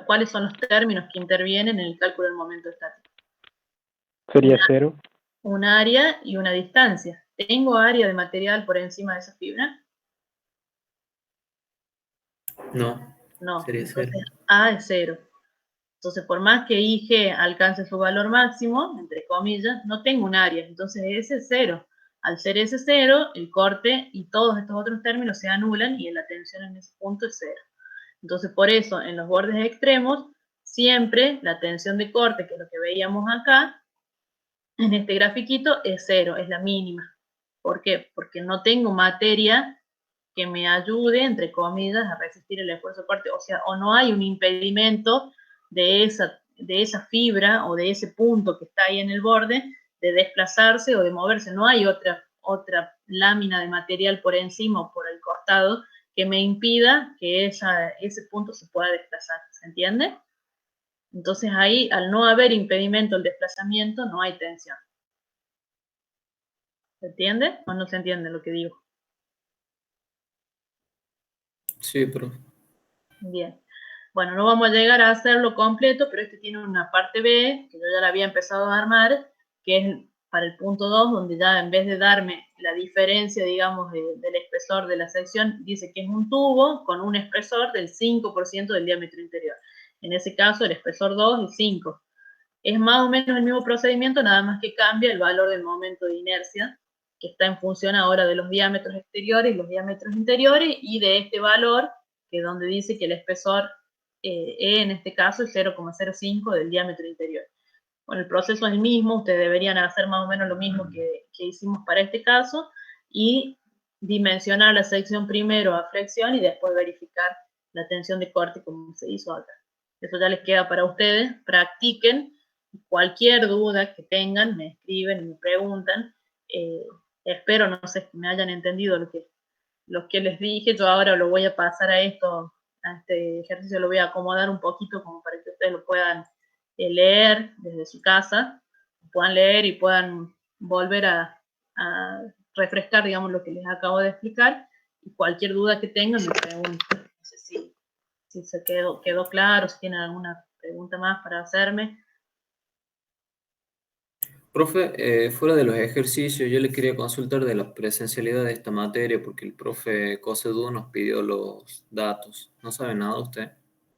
¿Cuáles son los términos que intervienen en el cálculo del momento estático? Sería 0. Un área y una distancia. ¿Tengo área de material por encima de esa fibra? No. No. Sería 0. Entonces, A es 0. Entonces, por más que IG alcance su valor máximo, entre comillas, no tengo un área. Entonces, ese es 0. Al ser ese 0, el corte y todos estos otros términos se anulan y la tensión en ese punto es 0. Entonces, por eso, en los bordes extremos, siempre la tensión de corte, que es lo que veíamos acá, en este grafiquito, es 0, es la mínima. ¿Por qué? Porque no tengo materia que me ayude, entre comillas, a resistir el esfuerzo de corte. O sea, o no hay un impedimento de esa fibra o de ese punto que está ahí en el borde de desplazarse o de moverse. No hay otra lámina de material por encima o por el costado que me impida que ese punto se pueda desplazar. ¿Se entiende? Entonces ahí, al no haber impedimento al desplazamiento, no hay tensión. ¿Se entiende o no se entiende lo que digo? Sí, profe. Bien. Bueno, no vamos a llegar a hacerlo completo, pero este tiene una parte B, que yo ya la había empezado a armar, que es para el punto 2, donde ya en vez de darme la diferencia, digamos, del espesor de la sección, dice que es un tubo con un espesor del 5% del diámetro interior. En ese caso, el espesor 2 es 5. Es más o menos el mismo procedimiento, nada más que cambia el valor del momento de inercia, que está en función ahora de los diámetros exteriores y los diámetros interiores, y de este valor, que es donde dice que el espesor E en este caso es 0,05 del diámetro interior. Bueno, el proceso es el mismo, ustedes deberían hacer más o menos lo mismo que hicimos para este caso, y dimensionar la sección primero a flexión y después verificar la tensión de corte como se hizo acá. Eso ya les queda para ustedes, practiquen. Cualquier duda que tengan, me escriben y me preguntan. Espero, no sé, que me hayan entendido lo que les dije. Yo ahora lo voy a pasar a este ejercicio, lo voy a acomodar un poquito como para que ustedes lo puedan leer desde su casa, puedan leer y puedan volver a refrescar, digamos, lo que les acabo de explicar. Y cualquier duda que tengan, me pregunten. No sé si se quedó claro, si tienen alguna pregunta más para hacerme. Profe, fuera de los ejercicios, yo le quería consultar de la presencialidad de esta materia, porque el profe Cosedú nos pidió los datos. ¿No sabe nada usted?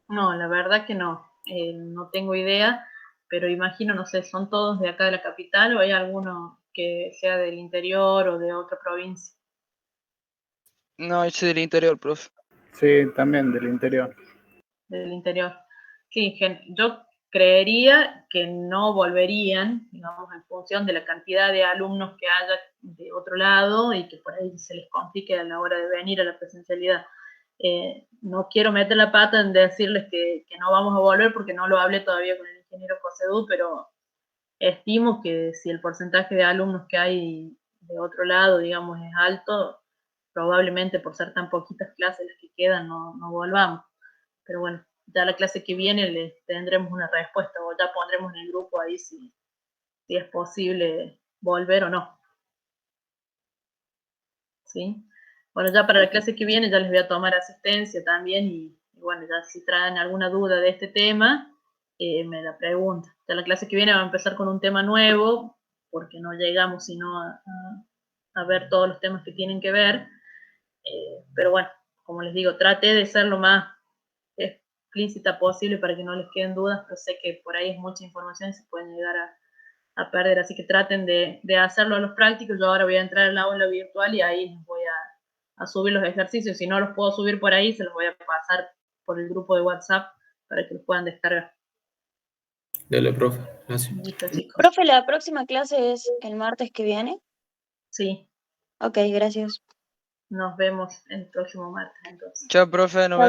No, la verdad que no. No tengo idea, pero imagino, no sé, ¿son todos de acá de la capital o hay alguno que sea del interior o de otra provincia? No, yo soy del interior, profe. Sí, también del interior. Del interior. Sí, yo creería que no volverían, digamos, en función de la cantidad de alumnos que haya de otro lado y que por ahí se les complique a la hora de venir a la presencialidad. No quiero meter la pata en decirles que no vamos a volver porque no lo hablé todavía con el ingeniero Cosedú, pero estimo que si el porcentaje de alumnos que hay de otro lado, digamos, es alto, probablemente por ser tan poquitas clases las que quedan no volvamos. Pero bueno, ya la clase que viene les tendremos una respuesta o ya pondremos en el grupo ahí si es posible volver o no. ¿Sí? Bueno, ya para la clase que viene ya les voy a tomar asistencia también y bueno, ya si traen alguna duda de este tema, me la preguntan. Ya la clase que viene va a empezar con un tema nuevo, porque no llegamos sino a ver todos los temas que tienen que ver. Pero bueno, como les digo, trate de ser lo más explícita posible para que no les queden dudas, pero sé que por ahí es mucha información y se pueden llegar a perder, así que traten de hacerlo a los prácticos. Yo ahora voy a entrar al aula virtual y ahí les voy a subir los ejercicios. Si no los puedo subir por ahí, se los voy a pasar por el grupo de WhatsApp para que los puedan descargar. Dale, profe. Gracias. Listo, chicos. Profe, ¿la próxima clase es el martes que viene? Sí, Ok, gracias. nos vemos el próximo martes entonces. Chao, profe, nos vemos.